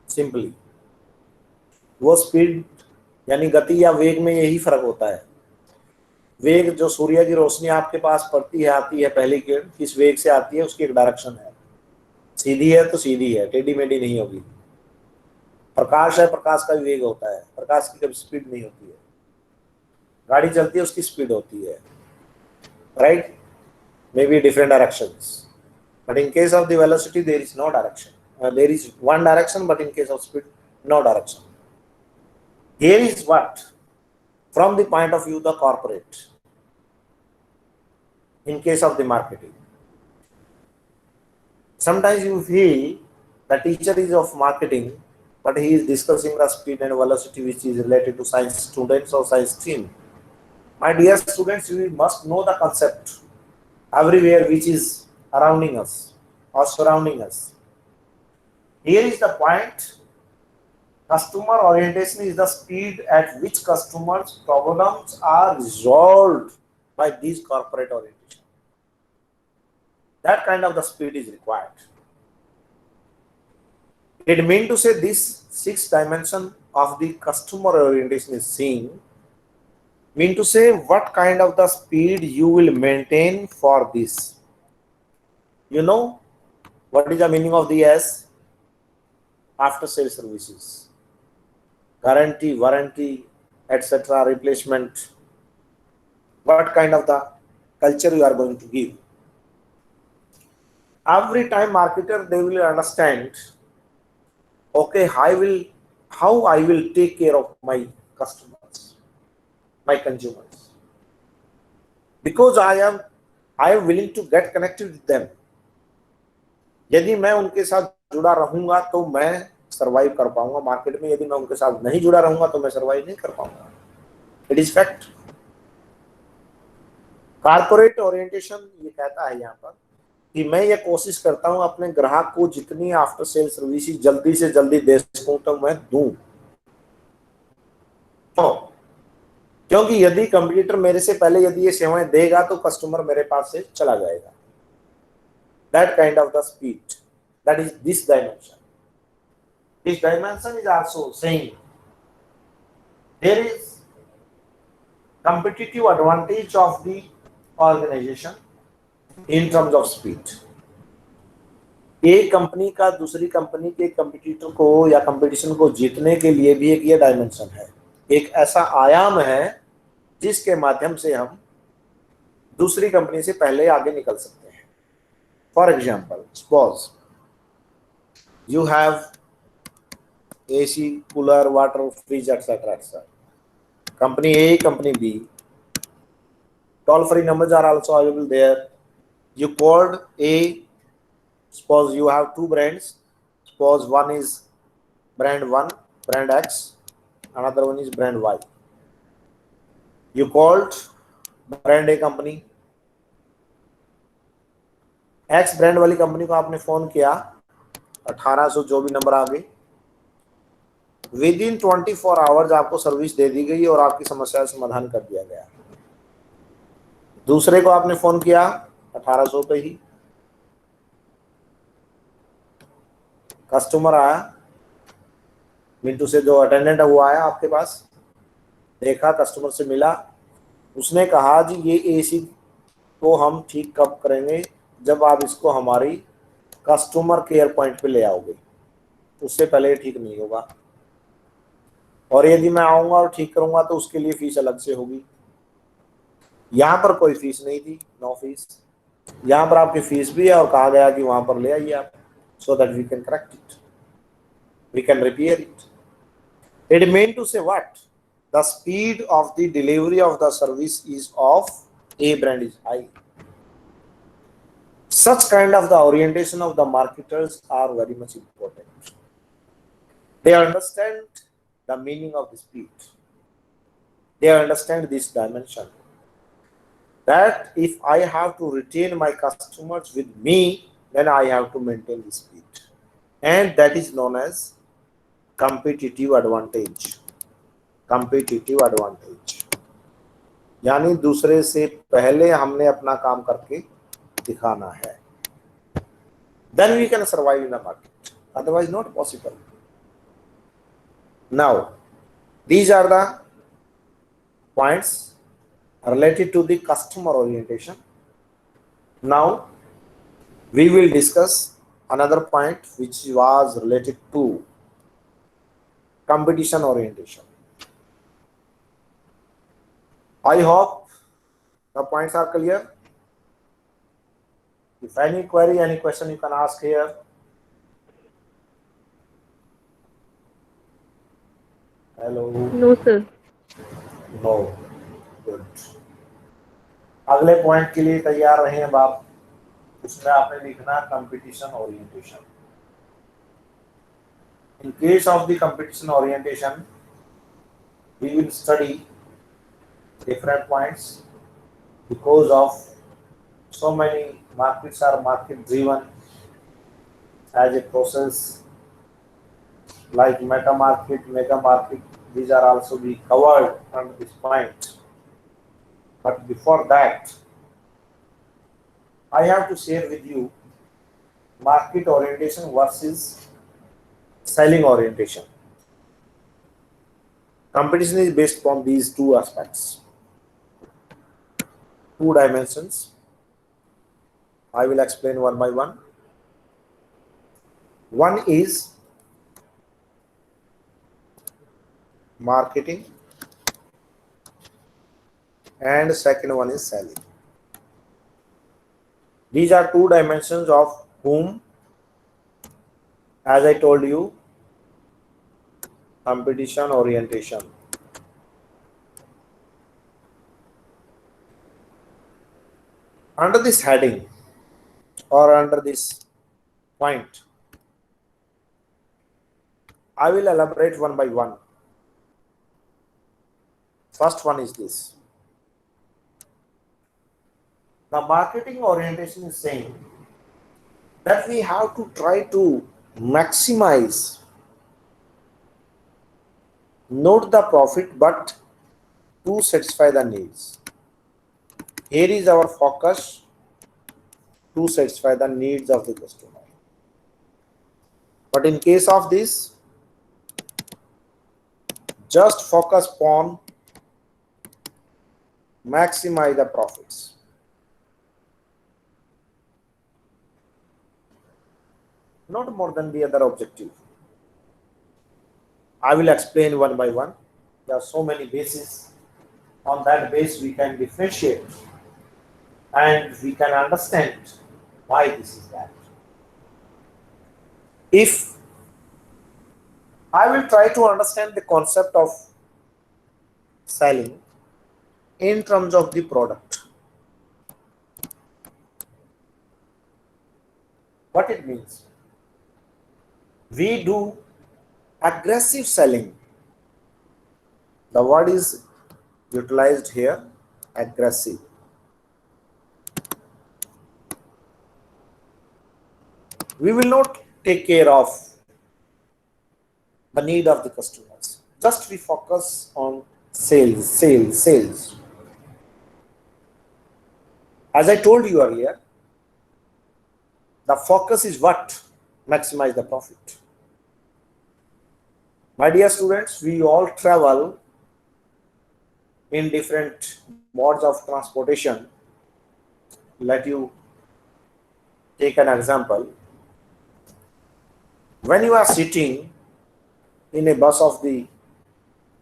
Simply. वो स्पीड यानी गति या वेग में यही फर्क होता है। वेग जो सूर्य की रोशनी आपके पास पड़ती है, आती है, पहली किरण किस वेग से आती है उसकी एक डायरेक्शन है। सीधी है तो सीधी है, टेढ़ी मेढ़ी नहीं होगी। प्रकाश है, प्रकाश का वेग होता है, प्रकाश की कभी स्पीड नहीं होती है। गाड़ी चलती है उसकी स्पीड होती है, right? May be different directions, but in case of the velocity there is no direction. There is one direction, but in case of speed no direction. Here is what, from the point of view the corporate, in case of the marketing, sometimes you feel The teacher is of marketing, but he is discussing the speed and velocity which is related to science students or science stream. My dear students, you must know the concept everywhere which is surrounding us or surrounding us. Here is the point. Customer orientation is the speed at which customers' problems are resolved by these corporate orientation. That kind of the speed is required. It means to say this 6 dimension of the customer orientation is seen, mean to say what kind of the speed you will maintain for this. You know what is the meaning of the S? After sales services, guarantee, warranty, etc., replacement. What kind of the culture you are going to give? Every time marketer they will understand, okay, how I will take care of my customers, my consumers, because I am willing to get connected with them. यदि मैं उनके साथ जुड़ा रहूंगा तो मैं survive कर पाऊंगा मार्केट में, यदि मैं उनके साथ नहीं जुड़ा रहूंगा तो मैं सर्वाइव नहीं कर पाऊंगा. It is fact. Corporate orientation ये कहता है यहाँ पर कि मैं ये कोशिश करता हूं अपने ग्राहक को जितनी आफ्टर सेल सर्विस जल्दी से जल्दी दे सकूं तो मैं दूं. तो क्योंकि यदि कंप्यूटर मेरे से पहले यदि ये सेवाएं देगा तो कस्टमर मेरे पास से चला जाएगा. That kind of the speed, that is this dimension. This dimension is also saying there is competitive advantage of the organization in terms of speed. एक कंपनी का दूसरी कंपनी के कंपटीटर को या कंपटीशन को जीतने के लिए भी एक ये डायमेंशन है, एक ऐसा आयाम है जिसके माध्यम से हम दूसरी कंपनी से पहले आगे निकल सकते हैं. For example, suppose you have AC, cooler, water, fridge, etc., etc. Company A, company B. Toll-free numbers are also available there. You called A. Suppose you have 2 brands. Suppose one is brand 1, brand X. Another one is brand Y. You called brand A company. X brand वाली company को आपने phone किया, 1800 जो भी number आ गई, with in 24 hours आपको service दे दी गई और आपकी समस्या का समाधान कर दिया गया. दूसरे को आपने फोन किया 1800 पे ही, कस्टमर आया, मिंटू से जो अटेंडेंट है वो आया आपके पास, देखा, कस्टमर से मिला, उसने कहा जी ये एसी को हम ठीक कब करेंगे, जब आप इसको हमारी कस्टमर केयर पॉइंट पे ले आओगे, उससे पहले ये ठीक नहीं होगा, और यदि मैं आऊंगा और ठीक करूंगा तो उसके लिए फीस अलग से होगी. यहाँ पर कोई फीस नहीं थी, नो फीस. यहाँ पर आपकी फीस भी है और कहा गया कि वहां पर ले आइए आप, so that we can correct it, we can repair it. It mean to say what? The speed of the delivery of the service is of a brand is high. Such kind of the orientation of the marketers are very much important. They understand the meaning of the speed. They understand this dimension. That if I have to retain my customers with me, then I have to maintain the speed. And that is known as competitive advantage. Competitive advantage. यानी दूसरे से पहले हमने अपना काम करके दिखाना है. Then we can survive in the market. Otherwise, not possible. Now, these are the points related to the customer orientation. Now, we will discuss another point which was related to competition orientation. I hope the points are clear. If any query, any question you can ask here. Hello. No sir. No. Good. अगले point के लिए तैयार रहे अब आप. उसमें आपने लिखना competition orientation. In case of the competition orientation, we will study different points because of so many markets are market driven as a process like meta market, mega market. These are also be covered under this point. But before that, I have to share with you market orientation versus selling orientation. Competition is based upon these two aspects, two dimensions. I will explain one by one. One is marketing and second one is selling. These are two dimensions of whom, as I told you, competition orientation. Under this heading or under this point, I will elaborate one by one. First one is this. The marketing orientation is saying that we have to try to maximize not the profit but to satisfy the needs. Here is our focus to satisfy the needs of the customer. But in case of this, just focus on maximize the profits. Not more than the other objective. I will explain one by one. There are so many bases. On that base, we can differentiate and we can understand why this is that. If I will try to understand the concept of selling in terms of the product, what it means. We do aggressive selling. The word is utilized here, aggressive. We will not take care of the need of the customers. Just we focus on sales, sales, sales. As I told you earlier, the focus is what? Maximize the profit. My dear students, we all travel in different modes of transportation. Let you take an example. When you are sitting in a bus of the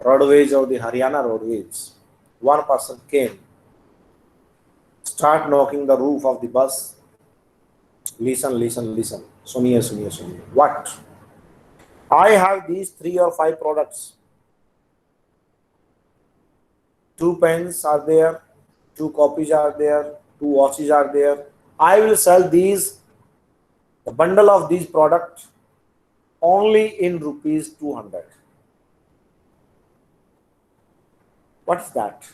roadways or the Haryana roadways, one person came, start knocking the roof of the bus. Listen, listen, listen. Suniye, suniye, suniye. What? I have these 3 or 5 products. 2 pens are there, 2 copies are there, 2 watches are there. I will sell these, the bundle of these products only in rupees 200. What is that?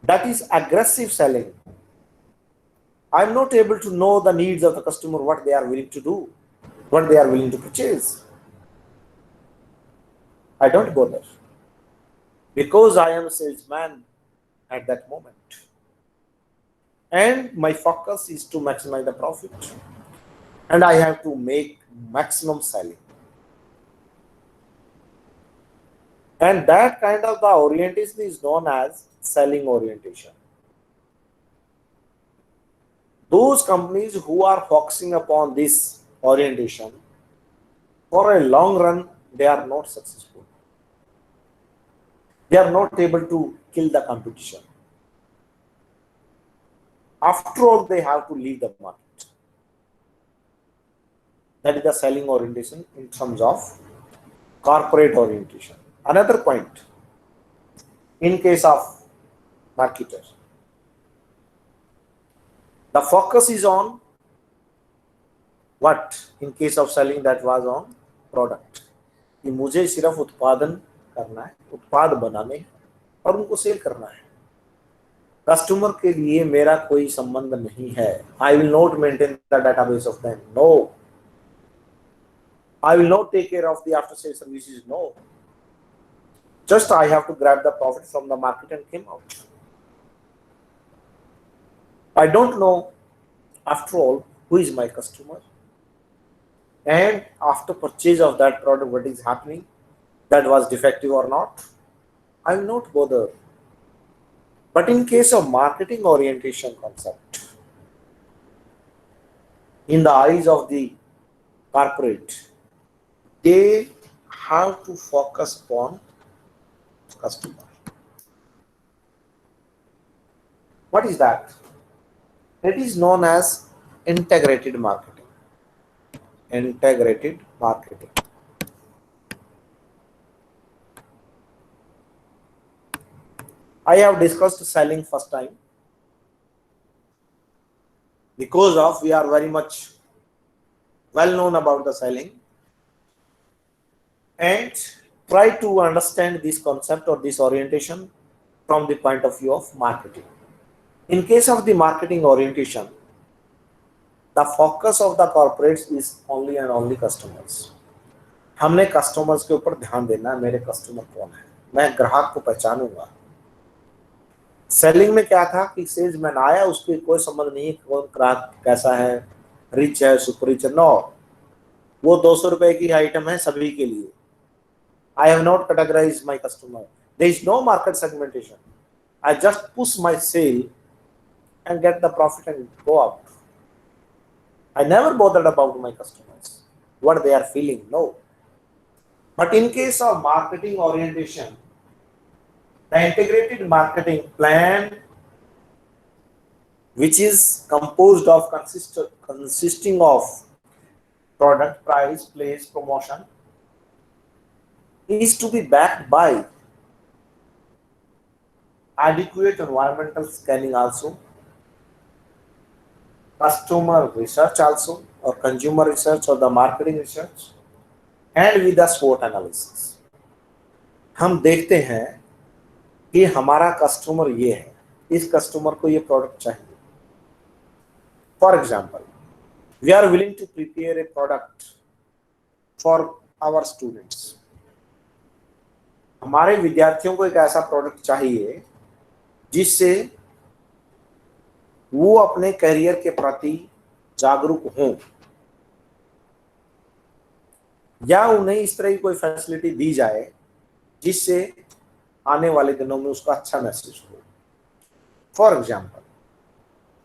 That is aggressive selling. I'm not able to know the needs of the customer, what they are willing to do, what they are willing to purchase. I don't go there because I am a salesman at that moment. And my focus is to maximize the profit. And I have to make maximum selling. And that kind of the orientation is known as selling orientation. Those companies who are focusing upon this orientation, for a long run, they are not successful. They are not able to kill the competition. After all, they have to leave the market. That is the selling orientation in terms of corporate orientation. Another point, in case of marketer, the focus is on what? In case of selling, that was on product, कि मुझे सिर्फ उत्पादन करना है, उत्पाद बनाने हैं और उनको सेल करना है। कस्टमर के लिए मेरा कोई संबंध नहीं है। I will not maintain the database of them, no. I will not take care of the after sale services, no. Just I have to grab the profit from the market and came out. I don't know, after all, who is my customer, and after purchase of that product, what is happening, that was defective or not, I will not bother. But in case of marketing orientation concept, in the eyes of the corporate, they have to focus upon customer. What is that? It is known as integrated marketing. Integrated marketing. I have discussed selling first time because of we are very much well known about the selling, and try to understand this concept or this orientation from the point of view of marketing. In case of the marketing orientation, the focus of the corporates is only and only customers. हमने customers के ऊपर ध्यान देना है, मेरे customer कौन है, मैं ग्राहक को पहचानूंगा। सेलिंग में क्या था कि सेल्समैन आया, उसके कोई संबंध नहीं कौन ग्राहक कैसा है, रिच है, सुपर रिच है, नो। वो 200 रुपए की आइटम है सभी के लिए। I have not categorized my customer. There is no market segmentation. I just push my sale and get the profit and go out. I never bothered about my customers, what they are feeling, no. But in case of marketing orientation, the integrated marketing plan, which is composed of consisting of product, price, place, promotion, is to be backed by adequate environmental scanning also, customer research also, or consumer research or the marketing research, and with the SWOT analysis. हम देखते हैं कि हमारा customer ये है, इस customer को ये प्रोडक्ट चाहिए। For example, we are willing to prepare a product for our students. हमारे विद्यार्थियों को एक ऐसा प्रोडक्ट चाहिए जिससे वो अपने करियर के प्रति जागरूक हों, या उन्हें इस तरह की कोई फैसिलिटी दी जाए जिससे आने वाले दिनों में उसका अच्छा मैसेज हो। For example,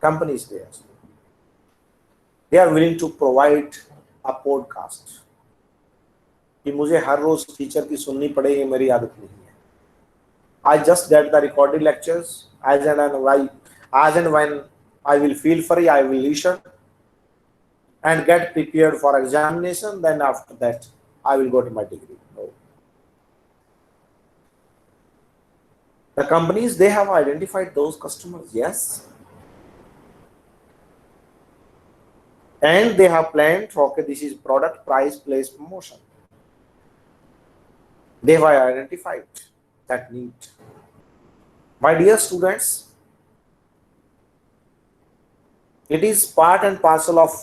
companies they are willing to provide a podcast, कि मुझे हर रोज टीचर की सुननी पड़े, ये मेरी आदत नहीं है। I just get the recorded lectures as and when I will feel free, I will listen and get prepared for examination. Then after that, I will go to my degree. No. The companies, they have identified those customers, yes, and they have planned, okay, this is product, price, place, promotion. They have identified that need. My dear students, it is part and parcel of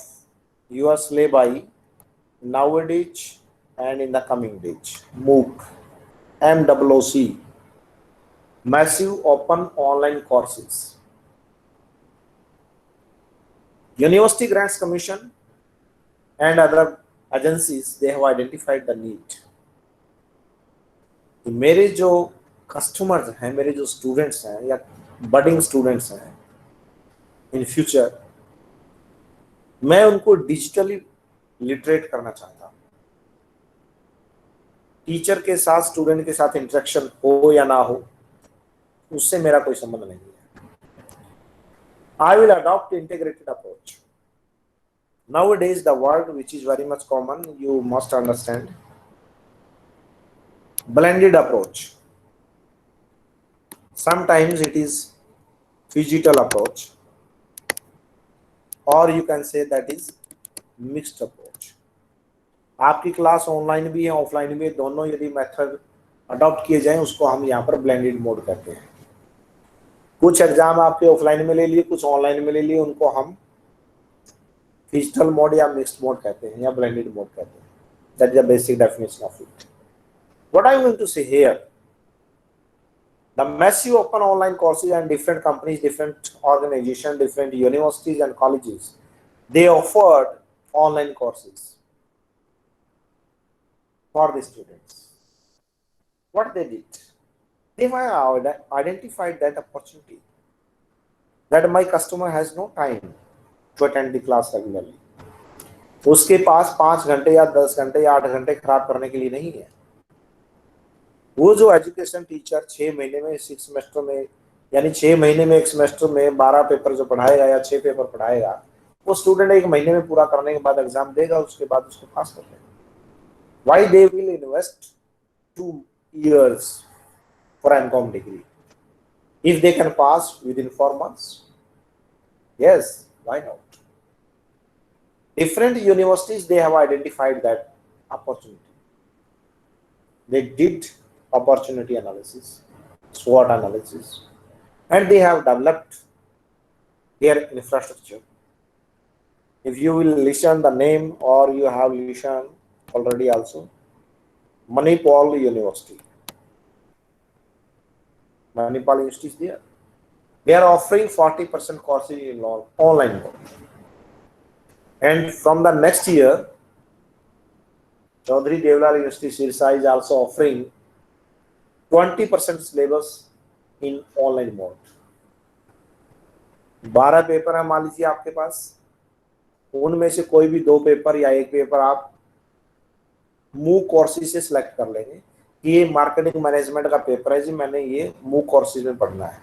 your syllabi nowadays and in the coming days. MOOC, MOOC, massive open online courses. University Grants Commission and other agencies, they have identified the need. मेरे जो customers हैं, मेरे जो students हैं या budding students हैं, in future मैं उनको डिजिटली लिटरेट करना चाहता हूँ। टीचर के साथ, स्टूडेंट के साथ इंटरेक्शन हो या ना हो, उससे मेरा कोई संबंध नहीं है। I will adopt integrated approach. Nowadays, the word which is very much common, you must understand, blended approach. Sometimes it is phygital approach, or you can say that is mixed approach. आपकी class online भी है offline भी है, दोनों यदि method adopt किए जाएं उसको हम यहाँ पर ब्लेंडेड मोड कहते हैं। कुछ एग्जाम आपके ऑफलाइन में ले लिए, कुछ ऑनलाइन में ले लिए, उनको हम डिजिटल मोड या मिक्स्ड मोड कहते हैं या ब्लेंडेड मोड कहते हैं। That is the basic definition of it. What I am going to say here, the massive open online courses and different companies, different organizations, different universities and colleges, they offered online courses for the students. What they did, they have identified that opportunity that my customer has no time to attend the class regularly. उसके पास 5 घंटे या 10 घंटे या 8 घंटे खराब करने के लिए नहीं है। वो जो एजुकेशन टीचर 6 महीने में 6 सेमेस्टर में, यानी 6 महीने में एक सेमेस्टर में 12 पेपर जो पढ़ाएगा या 6 पेपर पढ़ाएगा, वो स्टूडेंट 1 महीने में पूरा करने के बाद एग्जाम देगा, उसके बाद उसको पास कर लेगा। Why they will invest 2 years for MCOM degree if they can pass within 4 months? Yes, why not? Different universities, they have identified that opportunity. They did opportunity analysis, SWOT analysis, and they have developed their infrastructure. If you will listen the name, or you have listened already also, Manipal University. Manipal University is there. They are offering 40% courses in online mode. And from the next year, Chaudhary Deolal University Sirsa is also offering 20% syllabus in online mode. 12 paper है मान लीजिए आपके पास, उनमें से कोई भी 2 paper या 1 paper आप मूक कोर्सेज से सिलेक्ट कर लेंगे कि ये मार्केटिंग मैनेजमेंट का पेपर है जी, मैंने ये मूक कोर्सेज में पढ़ना है।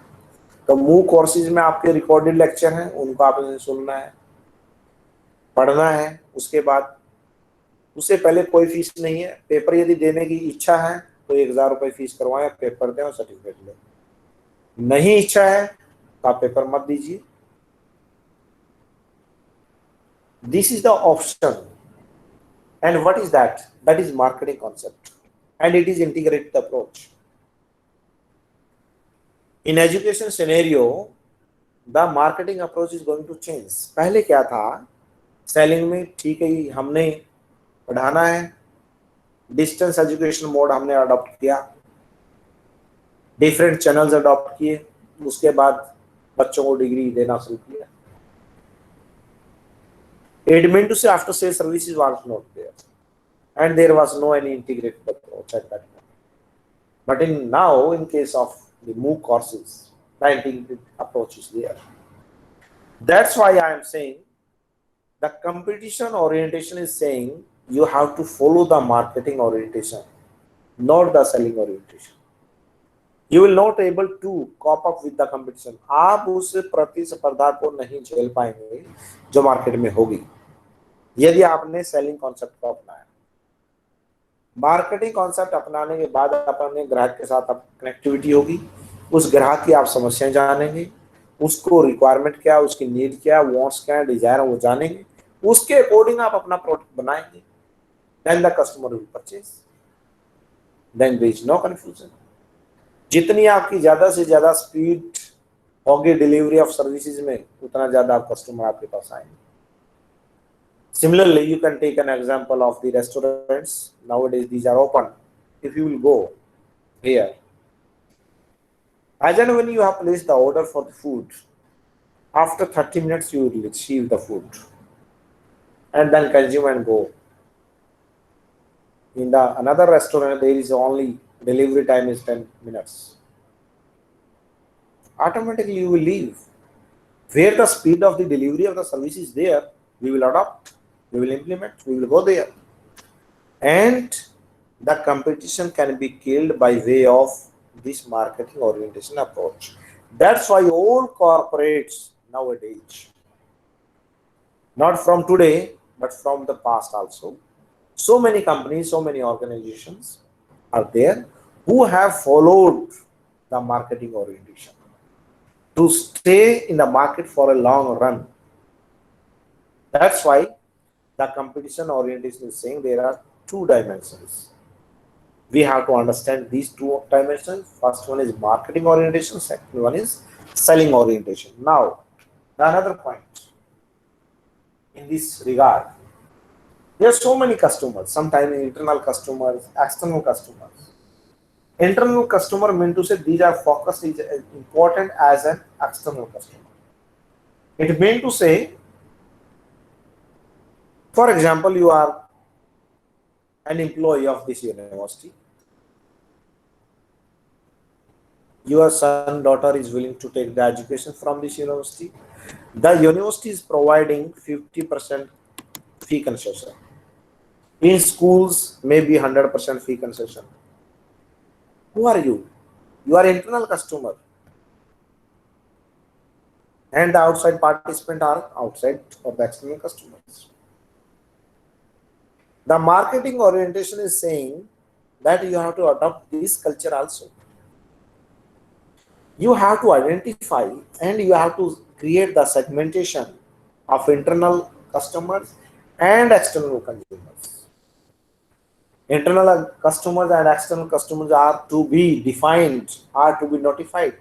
तो मूक कोर्सेज में आपके रिकॉर्डेड लेक्चर हैं, उनको आपने सुनना है, पढ़ना है। उसके बाद उससे पहले कोई फीस नहीं है। पेपर यदि देने की इच्छा है तो 1000 रुपये फीस करवाएं, पेपर दें और सर्टिफिकेट लें। नहीं इच्छा है तो आप पेपर मत दीजिए। This is the option. And what is that? That is marketing concept, and it is integrated approach. In education scenario, the marketing approach is going to change. पहले क्या था, सेलिंग में ठीक है हमने पढ़ाना है, डिस्टेंस एजुकेशन मोड हमने अडॉप्ट किया, डिफरेंट चैनल्स अडॉप्ट किए, उसके बाद बच्चों को डिग्री देना शुरू किया। It meant to say after sales services was not there, and there was no any integrated approach at that time. But in case of the MOOC courses, the integrated approach is there. That's why I am saying the competition orientation is saying you have to follow the marketing orientation, not the selling orientation. You will not able to cope up with the competition. आप उस प्रतिस्पर्धा को नहीं झेल पाएंगे जो market में होगी यदि आपने सेलिंग कॉन्सेप्ट को अपनाया। मार्केटिंग कॉन्सेप्ट अपनाने के बाद अपने ग्राहक के साथ कनेक्टिविटी होगी, उस ग्राहक की आप समस्याएं जानेंगे, उसको रिक्वायरमेंट क्या, उसकी नीड क्या, वांट्स क्या, डिजायर वो जानेंगे, उसके अकॉर्डिंग आप अपना प्रोडक्ट बनाएंगे। Then the customer will purchase, then there is no confusion. जितनी आपकी ज्यादा से ज्यादा स्पीड होगी डिलीवरी ऑफ सर्विसेज में, उतना ज्यादा आप कस्टमर आपके पास आएंगे। Similarly, you can take an example of the restaurants. Nowadays, these are open. If you will go here, as and when you have placed the order for the food, after 30 minutes you will receive the food and then consume and go. In the another restaurant, there is only delivery time is 10 minutes. Automatically you will leave. Where the speed of the delivery of the service is there, we will adopt. We will implement, we will go there. And the competition can be killed by way of this marketing orientation approach. That's why all corporates nowadays, not from today, but from the past also, so many companies, so many organizations are there who have followed the marketing orientation to stay in the market for a long run. That's why The competition orientation is saying there are two dimensions. We have to understand these two dimensions. First one is marketing orientation, second one is selling orientation. Now, another point in this regard, there are so many customers, sometimes internal customers, external customers. Internal customer meant to say these are focused is as important as an external customer. It meant to say, for example, you are an employee of this university. Your son, daughter is willing to take the education from this university. The university is providing 50% fee concession. In schools, maybe 100% fee concession. Who are you? You are internal customer. And the outside participant are outside or the external customers. The marketing orientation is saying that you have to adopt this culture also. You have to identify and you have to create the segmentation of internal customers and external consumers. Internal customers and external customers are to be defined, are to be notified.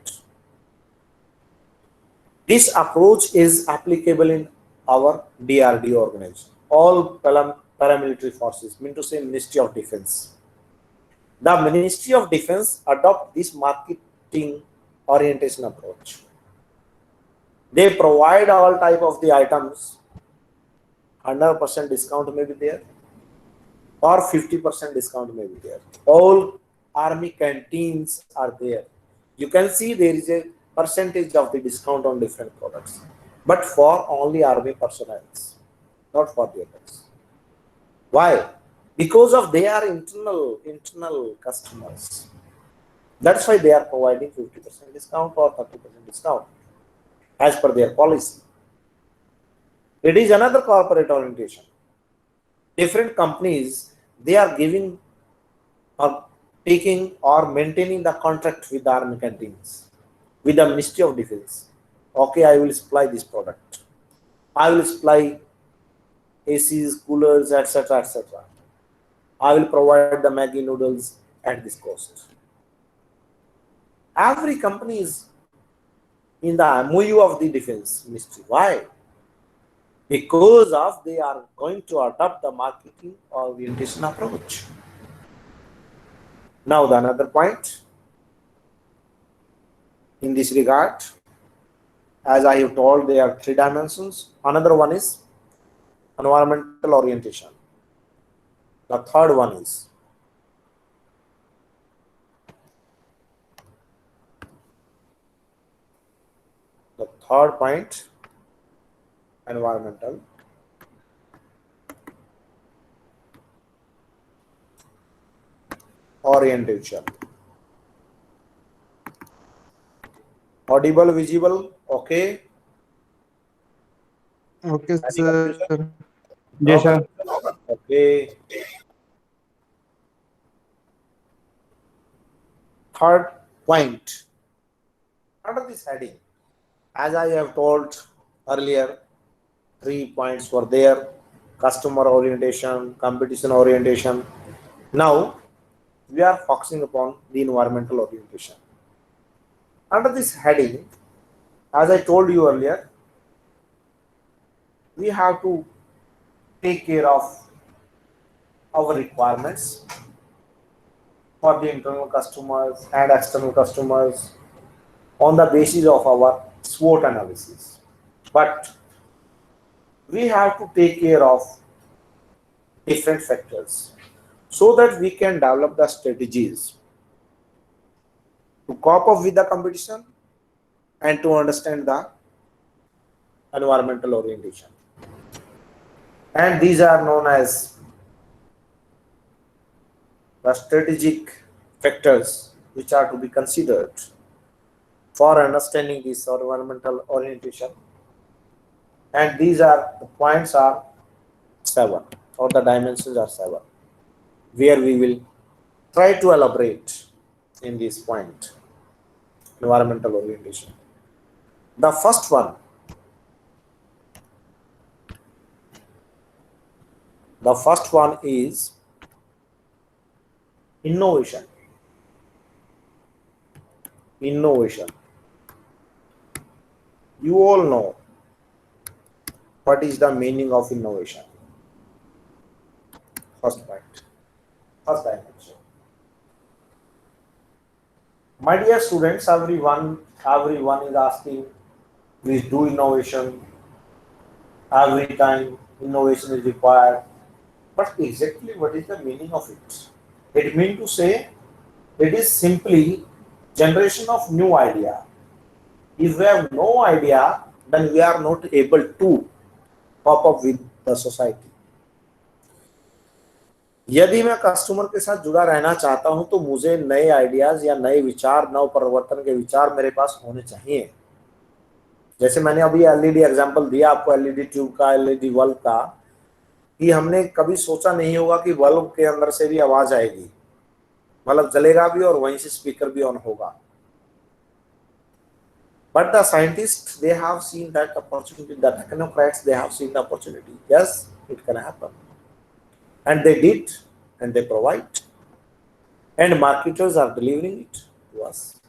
This approach is applicable in our DRDO organization, all paramilitary forces, mean to say Ministry of Defense. The Ministry of Defense adopt this marketing orientation approach. They provide all type of the items, 100% discount may be there, or 50% discount may be there. All army canteens are there. You can see there is a percentage of the discount on different products, but for only army personnel, not for the others. Why? Because of they are internal customers. That's why they are providing 50% discount or 30% discount as per their policy. It is another corporate orientation. Different companies, they are giving or taking or maintaining the contract with the army canteens, with the Ministry of Defense. Okay, I will supply this product. I will supply ACs, coolers, etc., etc. I will provide the Maggi noodles at this cost. Every company is in the MOU of the Defense Ministry. Why? Because of they are going to adopt the marketing orientation approach. Now the another point in this regard, as I have told, there are three dimensions. Another one is environmental orientation. The third one is the third point, environmental orientation. Audible, visible, okay. Okay, Any sir. confusion? Yes, No? sir. Okay. Third point, under this heading, as I have told earlier, 3 points were there: customer orientation, competition orientation. Now we are focusing upon the environmental orientation. Under this heading, as I told you earlier, we have to take care of our requirements for the internal customers and external customers on the basis of our SWOT analysis. But we have to take care of different factors so that we can develop the strategies to cope up with the competition and to understand the environmental orientation. And these are known as the strategic factors which are to be considered for understanding this environmental orientation. And these are the points are 7, or the dimensions are 7, where we will try to elaborate in this point, environmental orientation. The first one, The first one is innovation. Innovation. You all know what is the meaning of innovation. First point. First dimension. My dear students, everyone is asking, please do innovation. Every time innovation is required. But exactly what is the meaning of it? It means to say it is simply generation of new idea. If we have no idea, then we are not able to cope up with the society. यदि मैं customer के साथ जुड़ा रहना चाहता हूं तो मुझे नए आइडियाज या नए विचार, नव परिवर्तन के विचार मेरे पास होने चाहिए। जैसे मैंने अभी एलईडी एग्जांपल दिया आपको, एलईडी ट्यूब का, एलईडी बल्ब का, कि हमने कभी सोचा नहीं होगा कि बल्ब के अंदर से भी आवाज आएगी, बल्ब जलेगा भी और वहीं से स्पीकर भी ऑन होगा। But the scientists, they have seen that opportunity, the technocrats, they have seen the opportunity. Yes, it can happen. And they did, and they provide. And marketers are delivering it to us.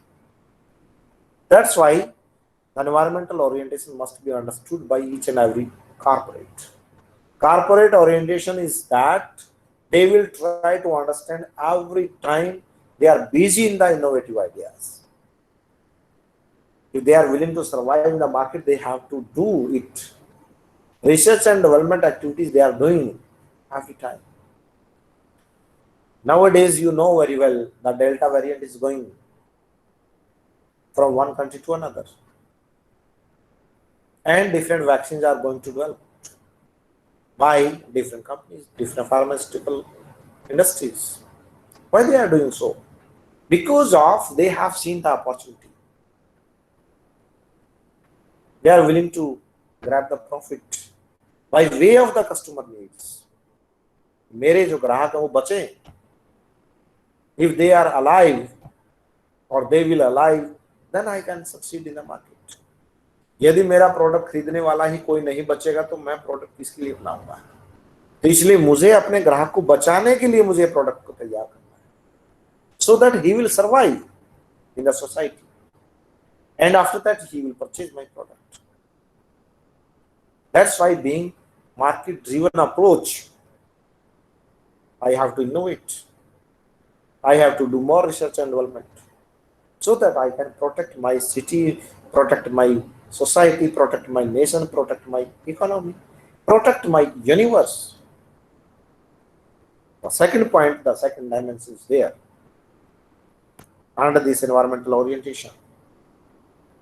That's why environmental orientation must be understood by each and every corporate. Corporate orientation is that they will try to understand every time they are busy in the innovative ideas. If they are willing to survive in the market, they have to do it. Research and development activities they are doing every time. Nowadays, you know very well, the Delta variant is going from one country to another. And different vaccines are going to develop by different companies, different pharmaceutical industries. Why they are doing so? Because of they have seen the opportunity. They are willing to grab the profit by way of the customer needs. मेरे जो ग्राहक हैं वो बचे. If they are alive or they will alive, then I can succeed in the market. यदि मेरा product खरीदने वाला ही कोई नहीं बचेगा तो मैं प्रोडक्ट किसके लिए बनाऊंगा? तो इसलिए मुझे अपने ग्राहक को बचाने के लिए मुझे प्रोडक्ट को तैयार करना है, so that he will survive in the society, and after that he will purchase my product. That's why being market driven approach, I have to innovate. I have to do more research and development so that I can protect my city, protect my society, protect my nation, protect my economy, protect my universe. The second point, the second dimension is there under this environmental orientation.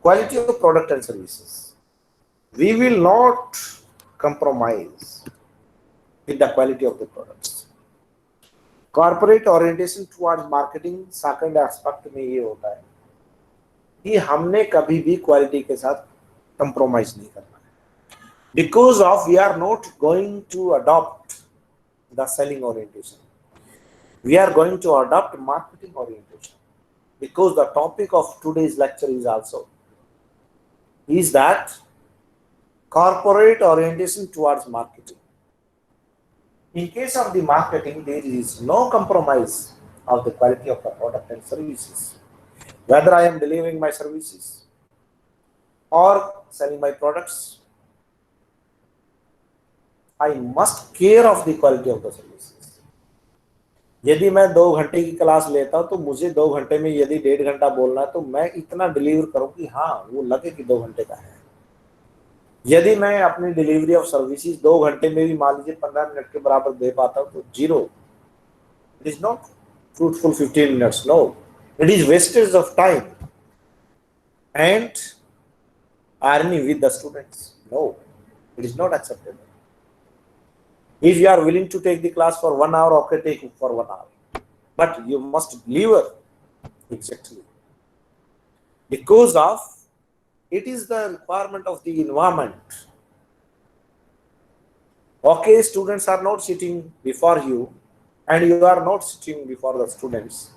Quality of product and services. We will not compromise with the quality of the products. Corporate orientation towards marketing second aspect में ये होता है कि हमने कभी भी quality के साथ compromise नहीं करना है. Because of we are not going to adopt the selling orientation. We are going to adopt marketing orientation. Because the topic of today's lecture is also is that corporate orientation towards marketing. In case of the marketing, there is no compromise of the quality of the product and services. Whether I am delivering my services or selling my products, I must care of the quality of the services. यदि मैं 2 घंटे की class लेता हूं तो मुझे 2 घंटे में यदि 1.5 घंटा बोलना है तो मैं इतना डिलीवर करूं कि हाँ वो लगे कि 2 घंटे का है. यदि मैं अपनी डिलीवरी ऑफ सर्विसेज 2 घंटे में भी मान लीजिए 15 मिनट के बराबर दे पाता हूं तो zero. It is not fruitful 15 minutes. No, it is wastage of time and irony with the students. No, it is not acceptable. If you are willing to take the class for 1 hour, okay, take it for 1 hour. But you must deliver exactly. Because of it is the requirement of the environment. Okay, students are not sitting before you and you are not sitting before the students.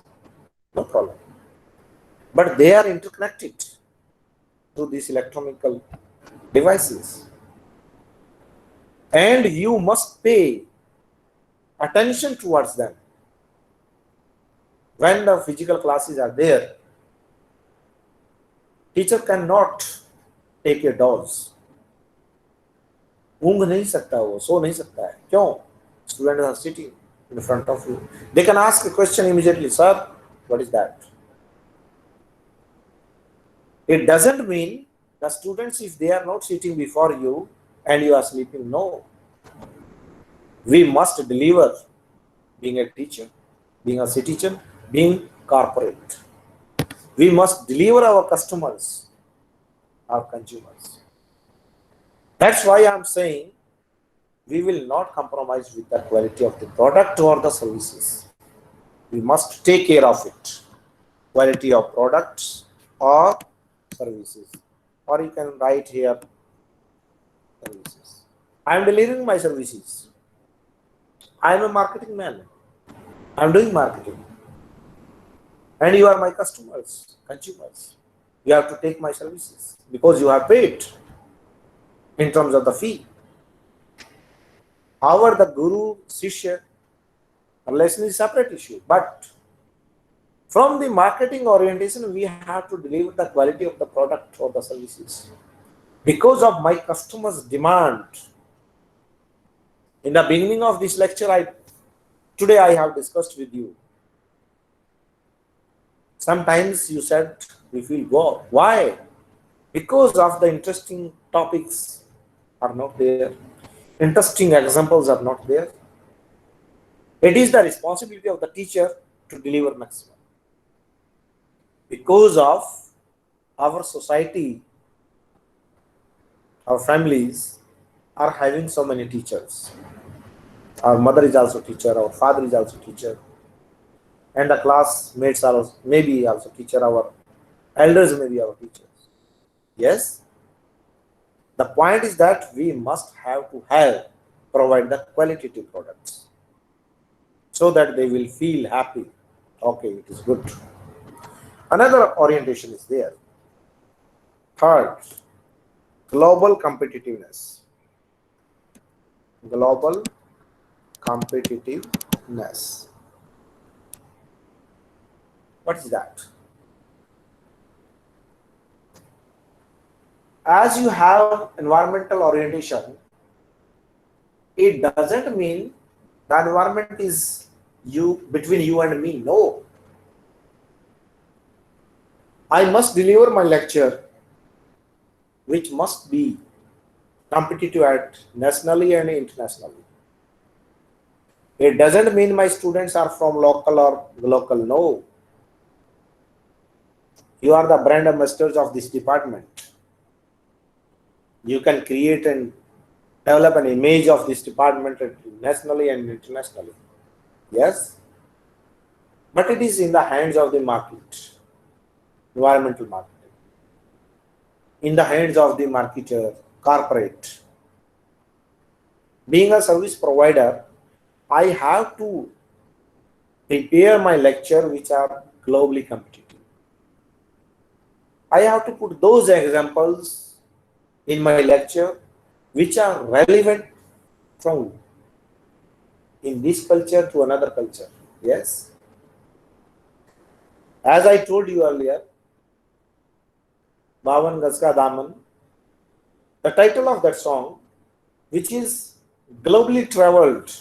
No problem. But they are interconnected to these electronical devices. And you must pay attention towards them. When the physical classes are there, teacher cannot take a dose. ऊँघ नहीं सकता, वो सो नहीं सकता है. क्यों? Students are sitting in front of you. They can ask a question immediately. Sir, what is that? It doesn't mean the students, if they are not sitting before you and you are sleeping, no. We must deliver, being a teacher, being a citizen, being corporate. We must deliver our customers, our consumers. That's why I'm saying we will not compromise with the quality of the product or the services. We must take care of it. Quality of products or services. Or you can write here services. I am delivering my services. I am a marketing man. I am doing marketing. And you are my customers, consumers. You have to take my services because you have paid in terms of the fee. However, the guru, shishya relation is a separate issue. But from the marketing orientation, we have to deliver the quality of the product or the services. Because of my customers' demand, in the beginning of this lecture, today I have discussed with you. Sometimes you said we feel bored. Why? Because of the interesting topics are not there. Interesting examples are not there. It is the responsibility of the teacher to deliver maximum. Because of our society, our families are having so many teachers. Our mother is also teacher, our father is also teacher, and the classmates are maybe also teacher, our elders may be our teachers. Yes, the point is that we must have to provide the qualitative products so that they will feel happy. Okay, it is good. Another orientation is there. Third, global competitiveness. Global competitiveness. What is that? As you have environmental orientation, it doesn't mean the environment is between you and me. No. I must deliver my lecture, which must be competitive at nationally and internationally. It doesn't mean my students are from local or local. No. You are the brand ambassadors of this department. You can create and develop an image of this department nationally and internationally. Yes. But it is in the hands of the market, environmental marketing, in the hands of the marketer, corporate. Being a service provider, I have to prepare my lecture which are globally competitive. I have to put those examples in my lecture which are relevant from in this culture to another culture. Yes. As I told you earlier, Bavan Gaz Ka Daman, the title of that song, which is globally traveled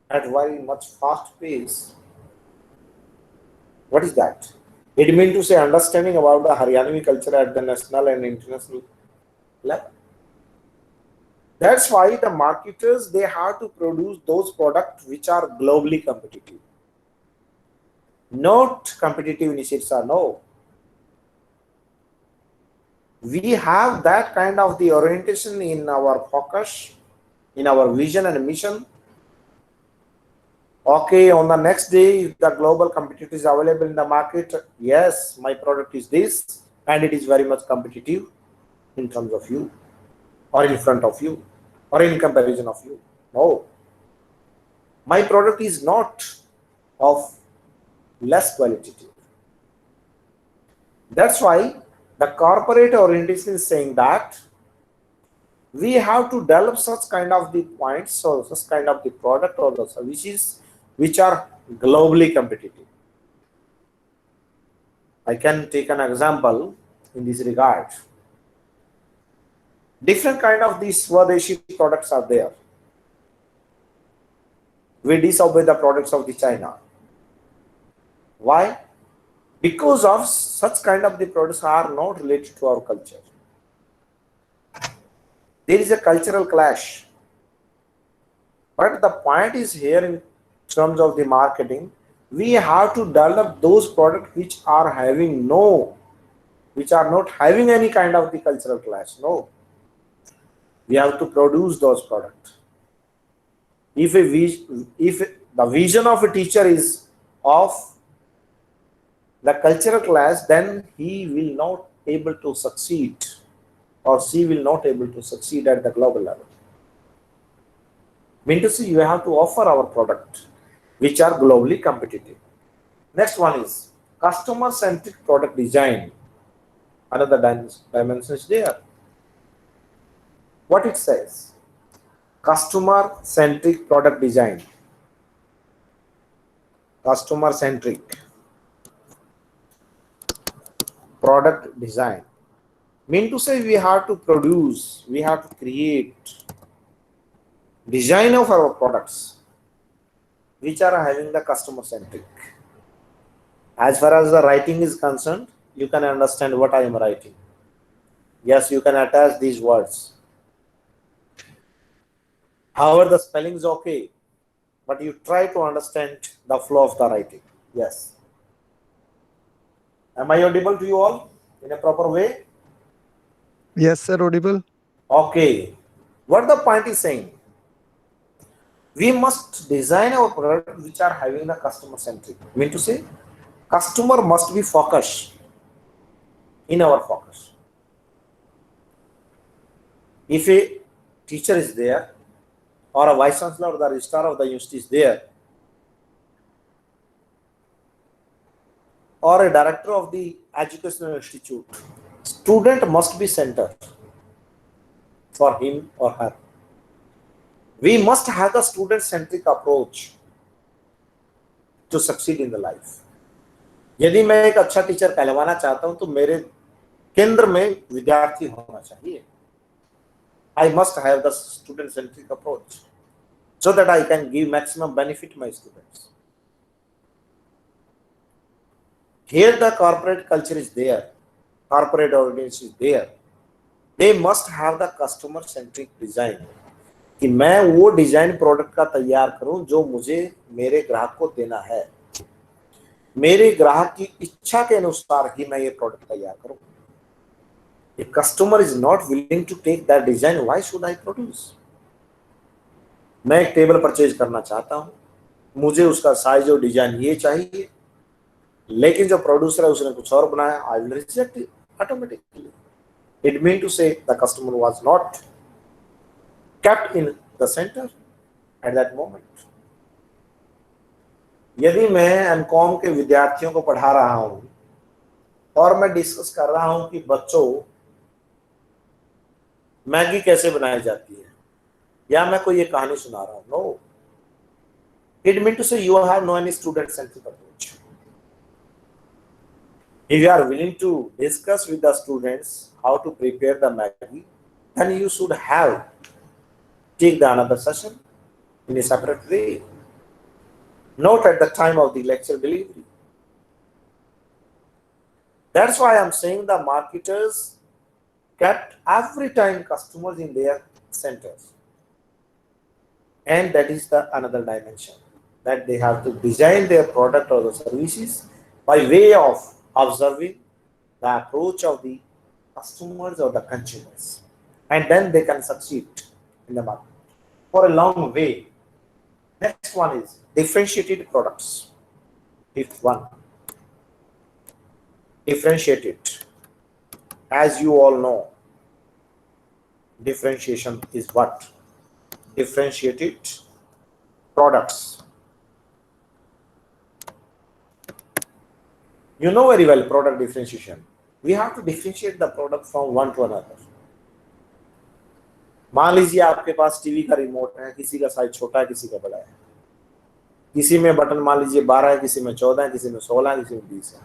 at very much fast pace. What is that? It means to say understanding about the Haryanvi culture at the national and international level. That's why the marketers, they have to produce those products which are globally competitive. Not competitive in Shirsa, no. We have that kind of the orientation in our focus, in our vision and mission. Okay, on the next day, if the global competitor is available in the market, yes, my product is this, and it is very much competitive in terms of you, or in front of you, or in comparison of you. No. My product is not of less qualitative. That's why the corporate orientation is saying that We have to develop such kind of the points or such kind of the product or the services which are globally competitive. I can take an example in this regard. Different kind of these Swadeshi products are there. We disobey the products of the China. Why? Because of such kind of the products are not related to our culture. There is a cultural clash. But the point is here in terms of the marketing, we have to develop those products which are not having any kind of the cultural clash. No. We have to produce those products. If the vision of a teacher is of the cultural class, then he will not able to succeed, or she will not able to succeed at the global level. Mean to say, you have to offer our product which are globally competitive. Next one is customer centric product design. Another dimension is there. What it says? Customer centric product design. Customer centric product design. Mean to say, we have to produce, we have to create design of our products which are having the customer centric. As far as the writing is concerned, you can understand what I am writing. Yes, you can attach these words. However, the spelling is okay, but you try to understand the flow of the writing. Yes. Am I audible to you all in a proper way? Yes, sir, audible. Okay. What the point is saying? We must design our product which are having the customer centric. Mean to say, customer must be focused in our focus. If a teacher is there, or a vice chancellor or the registrar of the university is there, or a director of the educational institute, student must be centered for him or her. We must have the student-centric approach to succeed in the life. यदि मैं एक अच्छा teacher कहलवाना चाहता हूं तो मेरे केंद्र में विद्यार्थी होना चाहिए. I must have the student-centric approach so that I can give maximum benefit to my students. Here the corporate culture is there, corporate audience is there. They must have the customer-centric design. कि मैं वो design product का तैयार करूं जो मुझे मेरे ग्राहक को देना है. मेरे ग्राहक की इच्छा के अनुसार ही मैं ये प्रोडक्ट तैयार करूं. If customer is not willing to take that design, why should I produce? मैं एक टेबल परचेज करना चाहता हूं, मुझे उसका साइज और डिजाइन ये चाहिए, लेकिन जो प्रोड्यूसर है उसने कुछ और बनाया, I will reject it automatically. It means to say the customer was not kept in the center at that moment. यदि मैं एमकॉम के विद्यार्थियों को पढ़ा रहा हूं और मैं डिस्कस कर रहा हूं कि बच्चों मैगी कैसे बनाई जाती है, या मैं कोई ये कहानी सुना रहा हूं, no, it mean to say you have no any student centric approach. If you are willing to discuss with the students how to prepare the Maggi, then you should have take the another session in a separate way, not at the time of the lecture delivery. That's why I'm saying the marketers kept every time customers in their centers, and that is the another dimension, that they have to design their product or the services by way of observing the approach of the customers or the consumers, and then they can succeed in the market for a long way. Next one is differentiated products. Fifth one, differentiated. As you all know, differentiation is what? Differentiated products. You know very well product differentiation. We have to differentiate the product from one to another. मान लीजिए आपके पास TV का remote है, किसी का size छोटा है, किसी का बड़ा है, किसी में बटन मान लीजिए 12 है, किसी में 14 है, किसी में 16 है, किसी में 20 है।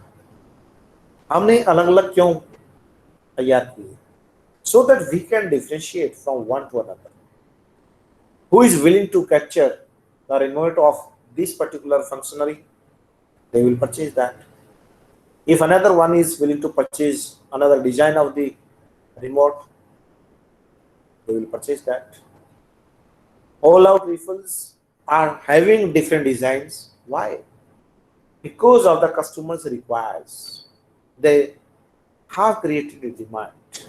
हमने अलग अलग क्यों तैयार किए? So that we can differentiate from one to another. Who is willing to capture the remote of this particular functionary, they will purchase that. If another one is willing to purchase another design of the remote, they will purchase that. All out rifles are having different designs. Why? Because of the customers requires. They have created a demand.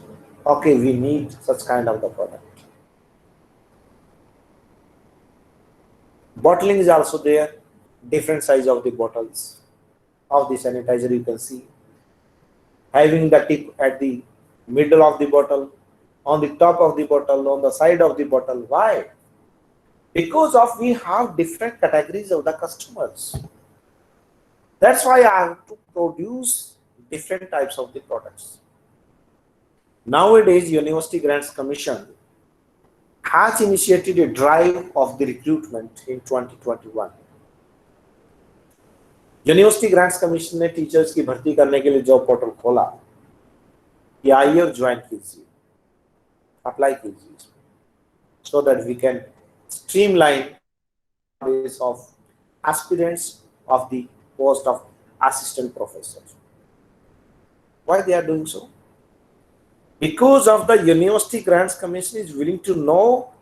Okay, we need such kind of the product. Bottling is also there. Different size of the bottles of the sanitizer you can see. Having the tip at the middle of the bottle, on the top of the bottle, on the side of the bottle. Why? Because of we have different categories of the customers. That's why I have to produce different types of the products. Nowadays, University Grants Commission has initiated a drive of the recruitment in 2021. University grants commission ने teachers की भर्ती करने के लिए job portal खोला कि आइए और ज्वाइन कीजिए, अप्लाई कीजिए, so that we can streamline days of aspirants of the post of assistant professor. Why they are doing so? Because of the University Grants Commission is willing to know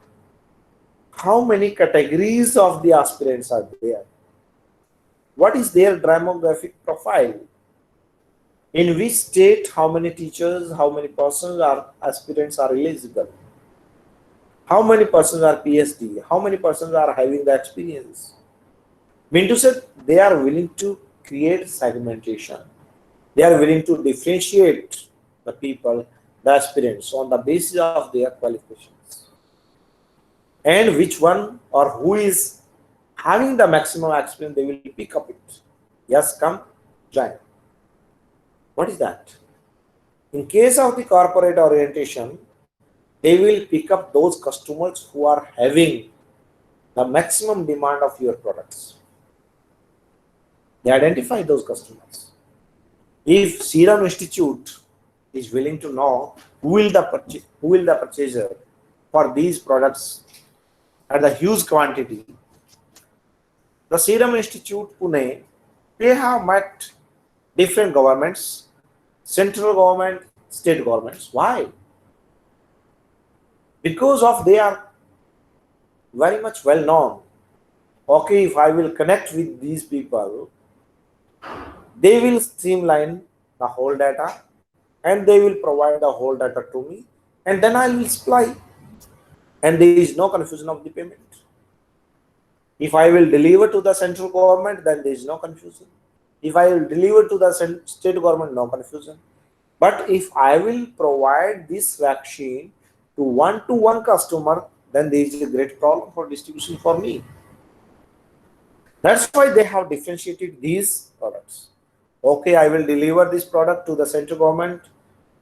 how many categories of the aspirants are there. What is their demographic profile? In which state, how many teachers, how many persons are aspirants are eligible? How many persons are PhD? How many persons are having the experience? Mean to say, they are willing to create segmentation. They are willing to differentiate the people, the aspirants, on the basis of their qualifications. And which one or who is having the maximum experience, they will pick up it. Yes, come, join. What is that? In case of the corporate orientation, they will pick up those customers who are having the maximum demand of your products. They identify those customers. If Serum Institute is willing to know who will the purchaser for these products at the huge quantity, the Serum Institute Pune, they have met different governments, central government, state governments. Why? Because of they are very much well known. Okay, if I will connect with these people, they will streamline the whole data and they will provide the whole data to me, and then I will supply, and there is no confusion of the payment. If I will deliver to the central government, then there is no confusion. If I will deliver to the state government, no confusion. But if I will provide this vaccine to one customer, then there is a great problem for distribution for me. That's why they have differentiated these products. Okay, I will deliver this product to the central government,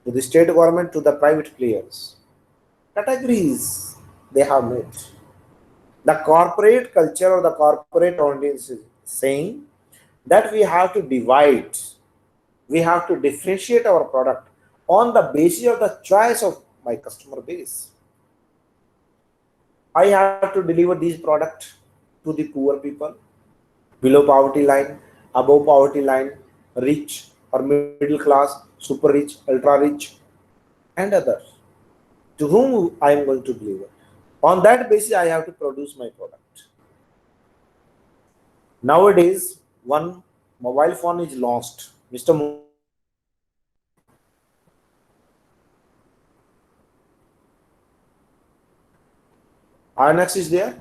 to the state government, to the private players. Categories they have made. The corporate culture or the corporate audience is saying that we have to divide, we have to differentiate our product on the basis of the choice of my customer base. I have to deliver these products to the poor people, below poverty line, above poverty line, rich or middle class, super rich, ultra rich, and others, to whom I am going to deliver. On that basis, I have to produce my product. Nowadays, one mobile phone is launched. Mr. INX is there,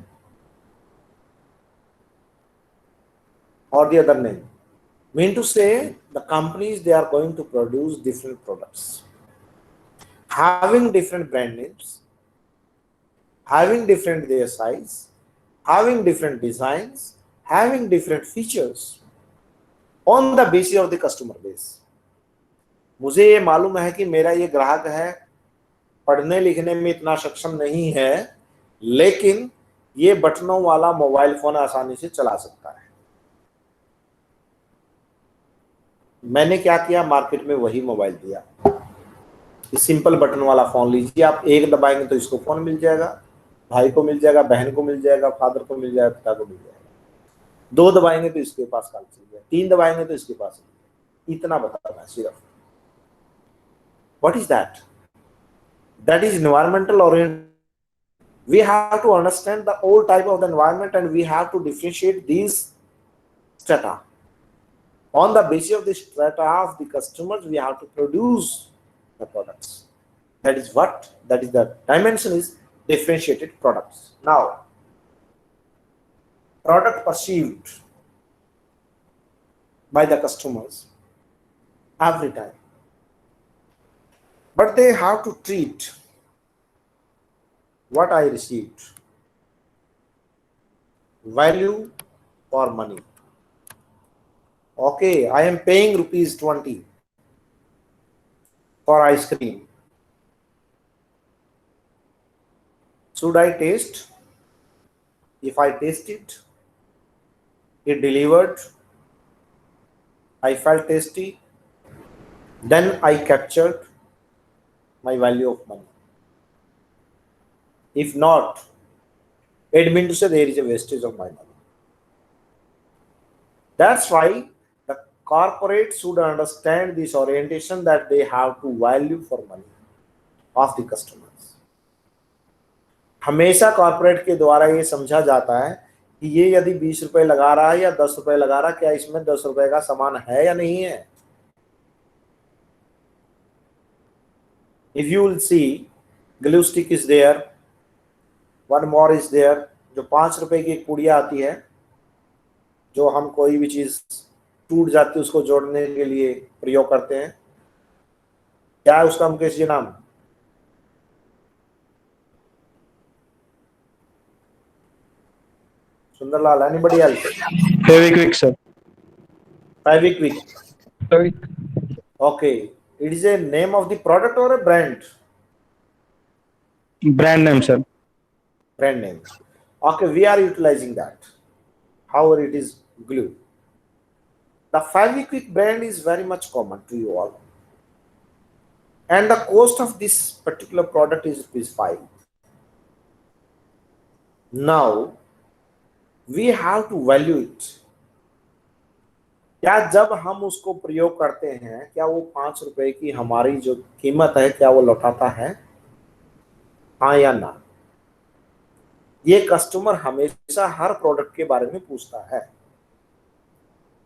or the other name. Mean to say, the companies, they are going to produce different products, having different brand names, having different their size, having different designs, having different features on the basis of the customer base. मुझे ये मालूम है कि मेरा ये ग्राहक है पढ़ने लिखने में इतना सक्षम नहीं है, लेकिन ये बटनों वाला मोबाइल फोन आसानी से चला सकता है। मैंने क्या किया, मार्केट में वही मोबाइल दिया, सिंपल बटन वाला फोन लीजिए, आप एक दबाएंगे तो इसको फोन मिल जाएगा, भाई को मिल जाएगा, बहन को मिल जाएगा, फादर को मिल जाएगा, पिता को मिल जाएगा। दो दबाएंगे तो इसके पास कॉल चल जाएगा, तीन दबाएंगे तो इसके पास, इतना बताना है सिर्फ। What is that? That is environmental oriented. We have to understand the old type of the environment and we have to differentiate these strata. On the basis of the strata of the customers, we have to produce the products. That is the dimension is differentiated products. Now, product perceived by the customers every time. But they have to treat what I received, value for money. Okay, I am paying rupees 20 for ice cream. Should I taste? If I taste it, it delivered, I felt tasty, then I captured my value of money. If not, it means to say there is a wastage of my money. That's why the corporate should understand this orientation that they have to value for money of the customers. हमेशा corporate के द्वारा ये समझा जाता है कि ये यदि 20 रुपए लगा रहा है या 10 रुपए लगा रहा है, क्या इसमें 10 रुपए का सामान है या नहीं है। If you will see, glue stick is there, one more is there, जो 5 रुपए की एक पुड़िया आती है, जो हम कोई भी चीज टूट जाती है उसको जोड़ने के लिए प्रयोग करते हैं। क्या है उसका मुकेश जी नाम? Sundarlal, anybody else? Fevikwik sir. Fevikwik. Okay, it is a name of the product or a brand? Brand name sir. Brand name. Okay, we are utilizing that. However, it is glue. The Fevikwik brand is very much common to you all. And the cost of this particular product is ₹5. Now, we have to value it. क्या जब हम उसको प्रयोग करते हैं, क्या वो 5 रुपए की हमारी जो कीमत है, क्या वो लौटाता है, हाँ या ना? ये कस्टमर हमेशा हर प्रोडक्ट के बारे में पूछता है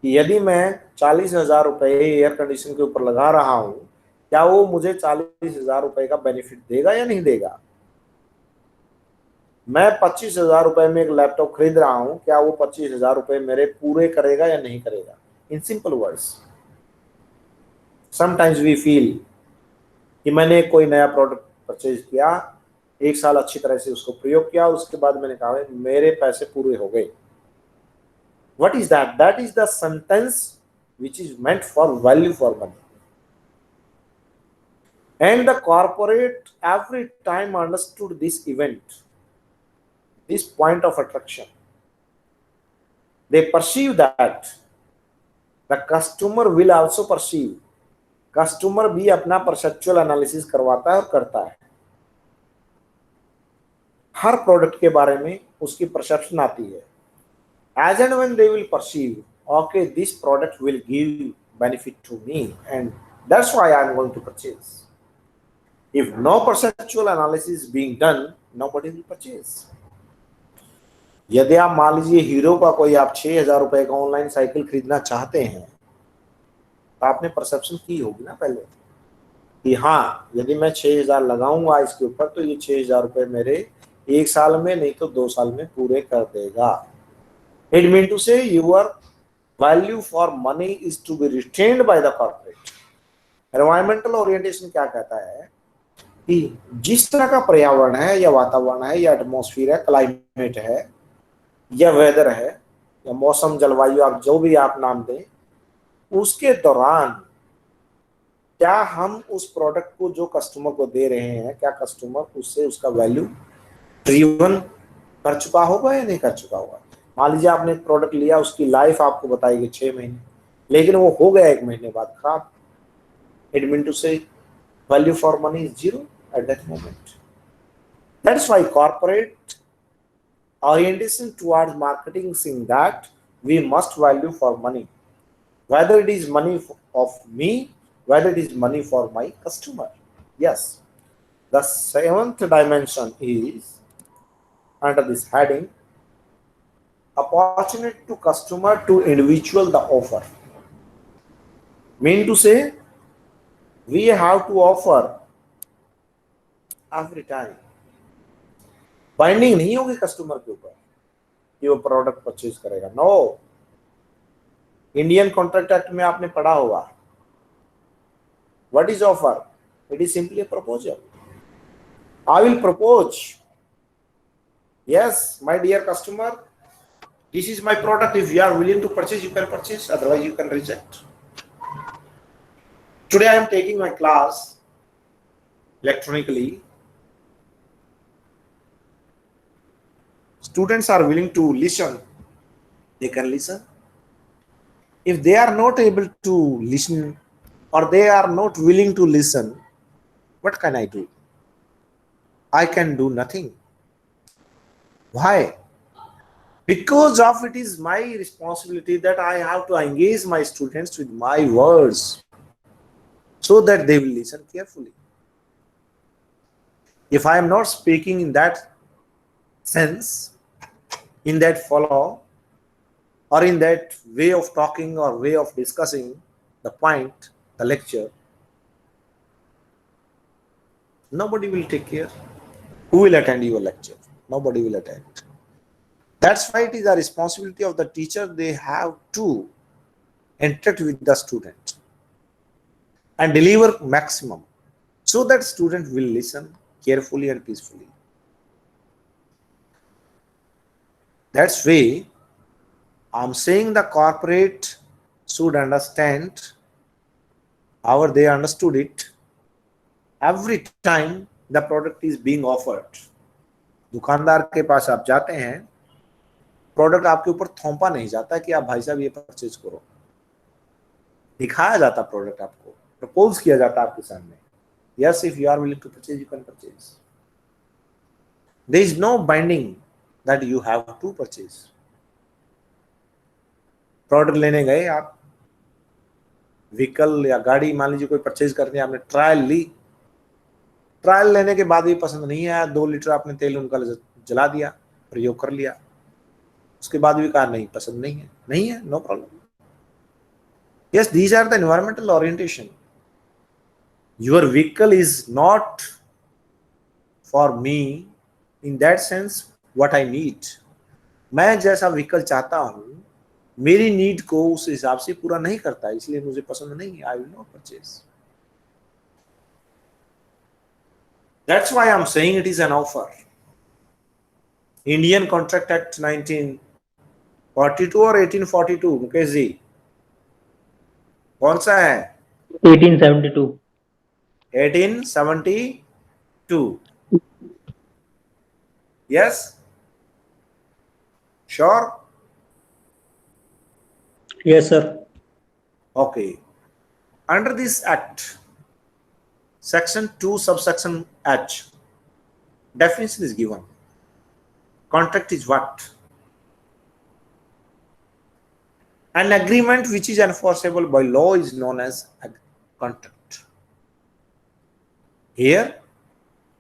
कि यदि मैं 40,000 रुपए एयर कंडीशन के ऊपर लगा रहा हूं, क्या वो मुझे 40,000 रुपए का बेनिफिट देगा या नहीं देगा। मैं 25,000 रुपए में एक लैपटॉप खरीद रहा हूं, क्या वो 25,000 रुपए मेरे पूरे करेगा या नहीं करेगा। In simple words, sometimes we feel कि मैंने कोई नया प्रोडक्ट परचेज किया, एक साल अच्छी तरह से उसको प्रयोग किया, उसके बाद मैंने कहा मेरे पैसे पूरे हो गए। What is that? That is the sentence which is meant for value for money. And the corporate every time understood this event, this point of attraction. They perceive that the customer will also perceive. Customer भी अपना perceptual analysis करवाता है और करता है। हर product के बारे में उसकी परसेप्शन आती है। As and when they will perceive, okay, this product will give benefit to me and that's why I am going to purchase. If no perceptual analysis is being done, nobody will purchase. यदि आप मान लीजिए hero का कोई आप 6,000 रुपए का online cycle खरीदना चाहते हैं, तो आपने परसेप्शन की होगी ना पहले कि हाँ, यदि मैं 6,000 लगाऊंगा इसके ऊपर तो ये 6,000 रुपए मेरे 1 साल में नहीं तो 2 साल में पूरे कर देगा। It means to say your value for money is to be retained by the corporate. Environmental orientation क्या कहता है कि जिस तरह का पर्यावरण है या वातावरण है या एटमॉस्फेयर है, क्लाइमेट है या वेदर है या मौसम, जलवायु, आप जो भी आप नाम दें, उसके दौरान क्या हम उस प्रोडक्ट को जो कस्टमर को दे रहे हैं, क्या कस्टमर उससे उसका वैल्यू ड्रिवन कर चुका होगा या नहीं कर चुका होगा। मान लीजिए आपने एक प्रोडक्ट लिया, उसकी लाइफ आपको बताई गई 6 महीने, लेकिन वो हो गया 1 महीने बाद खराब, इट मीन टू से value for money is zero at that moment. That's why corporate orientation towards marketing saying that we must value for money, whether it is money of me, whether it is money for my customer. Yes, the 7th dimension is under this heading, opportunity to customer to individual the offer. Mean to say we have to offer every time. Binding नहीं होगी customer के ऊपर कि वो product purchase करेगा। No, Indian contract act में आपने पढ़ा होगा, what is offer? It is simply a proposal. I will propose, yes my dear customer, this is my product, if you are willing to purchase you can purchase, otherwise you can reject. Today I am taking my class electronically. Students are willing to listen, they can listen. If they are not able to listen or they are not willing to listen, what can I do? I can do nothing. Why? Because of it is my responsibility that I have to engage my students with my words so that they will listen carefully. If I am not speaking in that sense, in that follow, or in that way of talking or way of discussing the point, the lecture, nobody will take care. Who will attend your lecture? Nobody will attend. That's why it is a responsibility of the teacher. They have to interact with the student and deliver maximum so that student will listen carefully and peacefully. That's why I'm saying the corporate should understand, or they understood it, every time the product is being offered. दुकानदार के पास आप जाते हैं, product आपके ऊपर थोपा नहीं जाता कि आप भाई साहब ये परचेज करो, दिखाया जाता प्रोडक्ट, आपको प्रपोज किया जाता आपके सामने, yes, if you are willing to purchase you can purchase. There is no binding that you have to purchase. Product लेने गए आप, व्हीकल या गाड़ी मान लीजिए कोई परचेज करनी है, आपने ट्रायल ली, ट्रायल लेने के बाद भी पसंद नहीं आया, 2 लीटर आपने तेल उनका जला दिया, प्रयोग कर लिया, उसके बाद भी कहा नहीं पसंद नहीं है, no problem. Yes, these are the environmental orientation. Your vehicle is not for me in that sense what I need. मैं जैसा व्हीकल चाहता हूं, मेरी नीड को उस हिसाब से पूरा नहीं करता, इसलिए मुझे पसंद नहीं है, I will not purchase. That's why I'm saying it is an offer. Indian Contract Act 1942 और 1842, मुकेश जी कौन सा है? 1872। 1872। Yes? Sure? Yes, sir. Okay. Under this act, Section 2, subsection H, definition is given. Contract is what? An agreement which is enforceable by law is known as a contract. Here,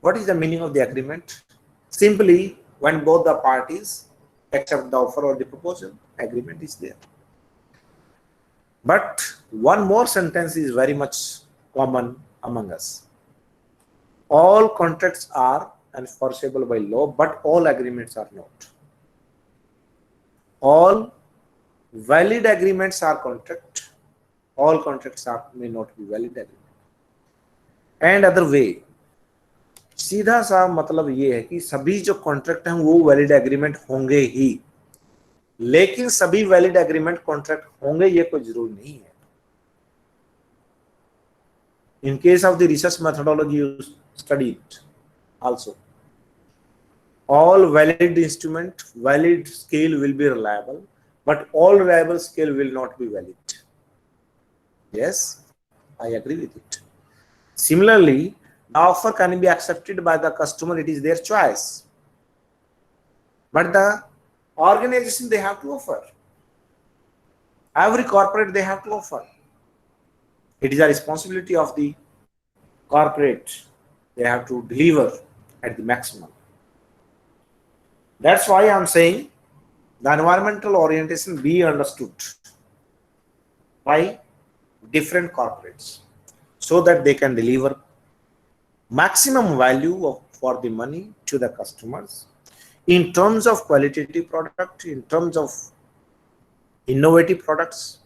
what is the meaning of the agreement? Simply, when both the parties accept the offer or the proposal, agreement is there. But one more sentence is very much common among us. All contracts are enforceable by law, but all agreements are not. All valid agreements are contract. All contracts may not be valid agreement. And other way, सीधा सा मतलब ये है कि सभी जो contract हैं वो वैलिड एग्रीमेंट होंगे ही, लेकिन सभी वैलिड एग्रीमेंट कॉन्ट्रैक्ट होंगे ये कोई जरूरी नहीं है। In case of the research methodology you studied also, all valid instrument, valid scale will be reliable, but all reliable scale will not be valid. Yes, I agree with it. Similarly, the offer can be accepted by the customer, it is their choice. But the organization, they have to offer. Every corporate, they have to offer. It is a responsibility of the corporate. They have to deliver at the maximum. That's why I'm saying the environmental orientation be understood by different corporates so that they can deliver maximum value for the money to the customers in terms of qualitative product, in terms of innovative products,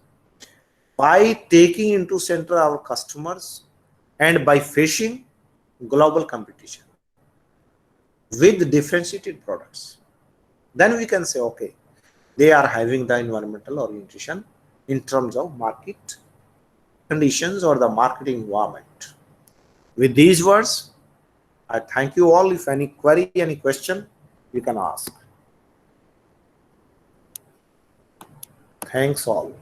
by taking into center our customers and by facing global competition with differentiated products. Then we can say, okay, they are having the environmental orientation in terms of market conditions or the marketing environment. With these words, I thank you all. If any query, any question, you can ask. Thanks all.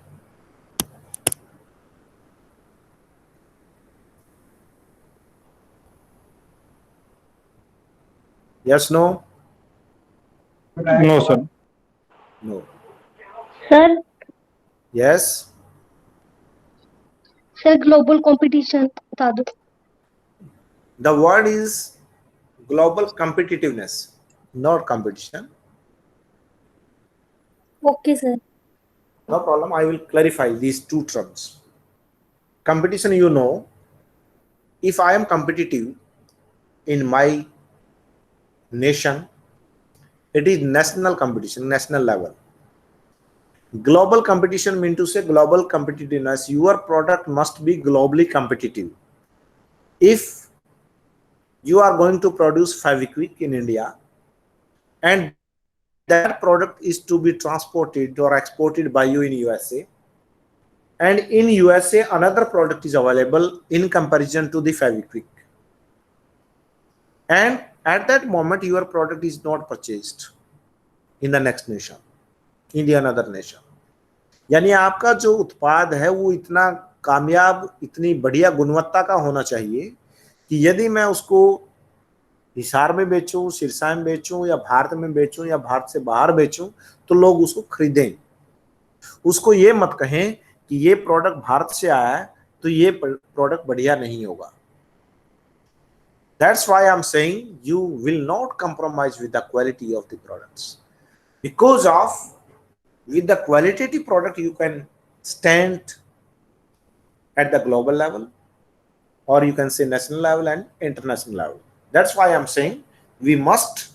Yes, no? No, sir. No. Sir, Yes? sir, global competition बता दो. The word is global competitiveness, not competition. Okay, sir. No problem. I will clarify these two terms. Competition, you know, if I am competitive in my nation, it is national competition, national level. Global competition means to say global competitiveness. Your product must be globally competitive. If you are going to produce Fevikwik in India and that product is to be transported or exported by you in USA, and in USA another product is available in comparison to the Fevikwik, and at that moment your product is not purchased in the next nation, in the another nation. यानी आपका जो उत्पाद है वो इतना कामयाब, इतनी बढ़िया गुणवत्ता का होना चाहिए कि यदि मैं उसको हिसार में बेचूं, सिरसा में बेचूं या भारत में बेचूं या भारत से बाहर बेचूं तो लोग उसको खरीदें. उसको ये मत कहें कि ये प्रोडक्ट भारत से आया है तो ये प्रोडक्ट बढ़िया नहीं होगा. That's why I'm saying you will not compromise with the quality of the products. Because of with the qualitative product you can stand at the global level, or you can say national level and international level. That's why I'm saying we must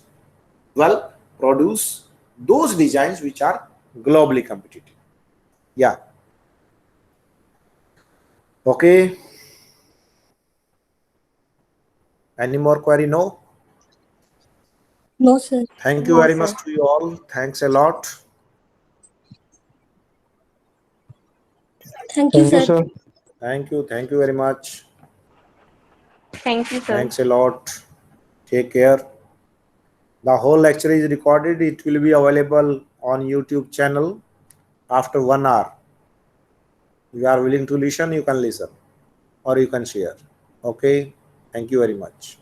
produce those designs which are globally competitive. Yeah. Okay. Any more query? No. No, sir. Thank you No, very sir. much to you all. Thanks a lot. Thank you, Thank you, sir. sir. Thank you. Thank you very much. Thank you, sir. Thanks a lot. Take care. The whole lecture is recorded. It will be available on YouTube channel after 1 hour. If you are willing to listen, you can listen or you can share. Okay. Thank you very much.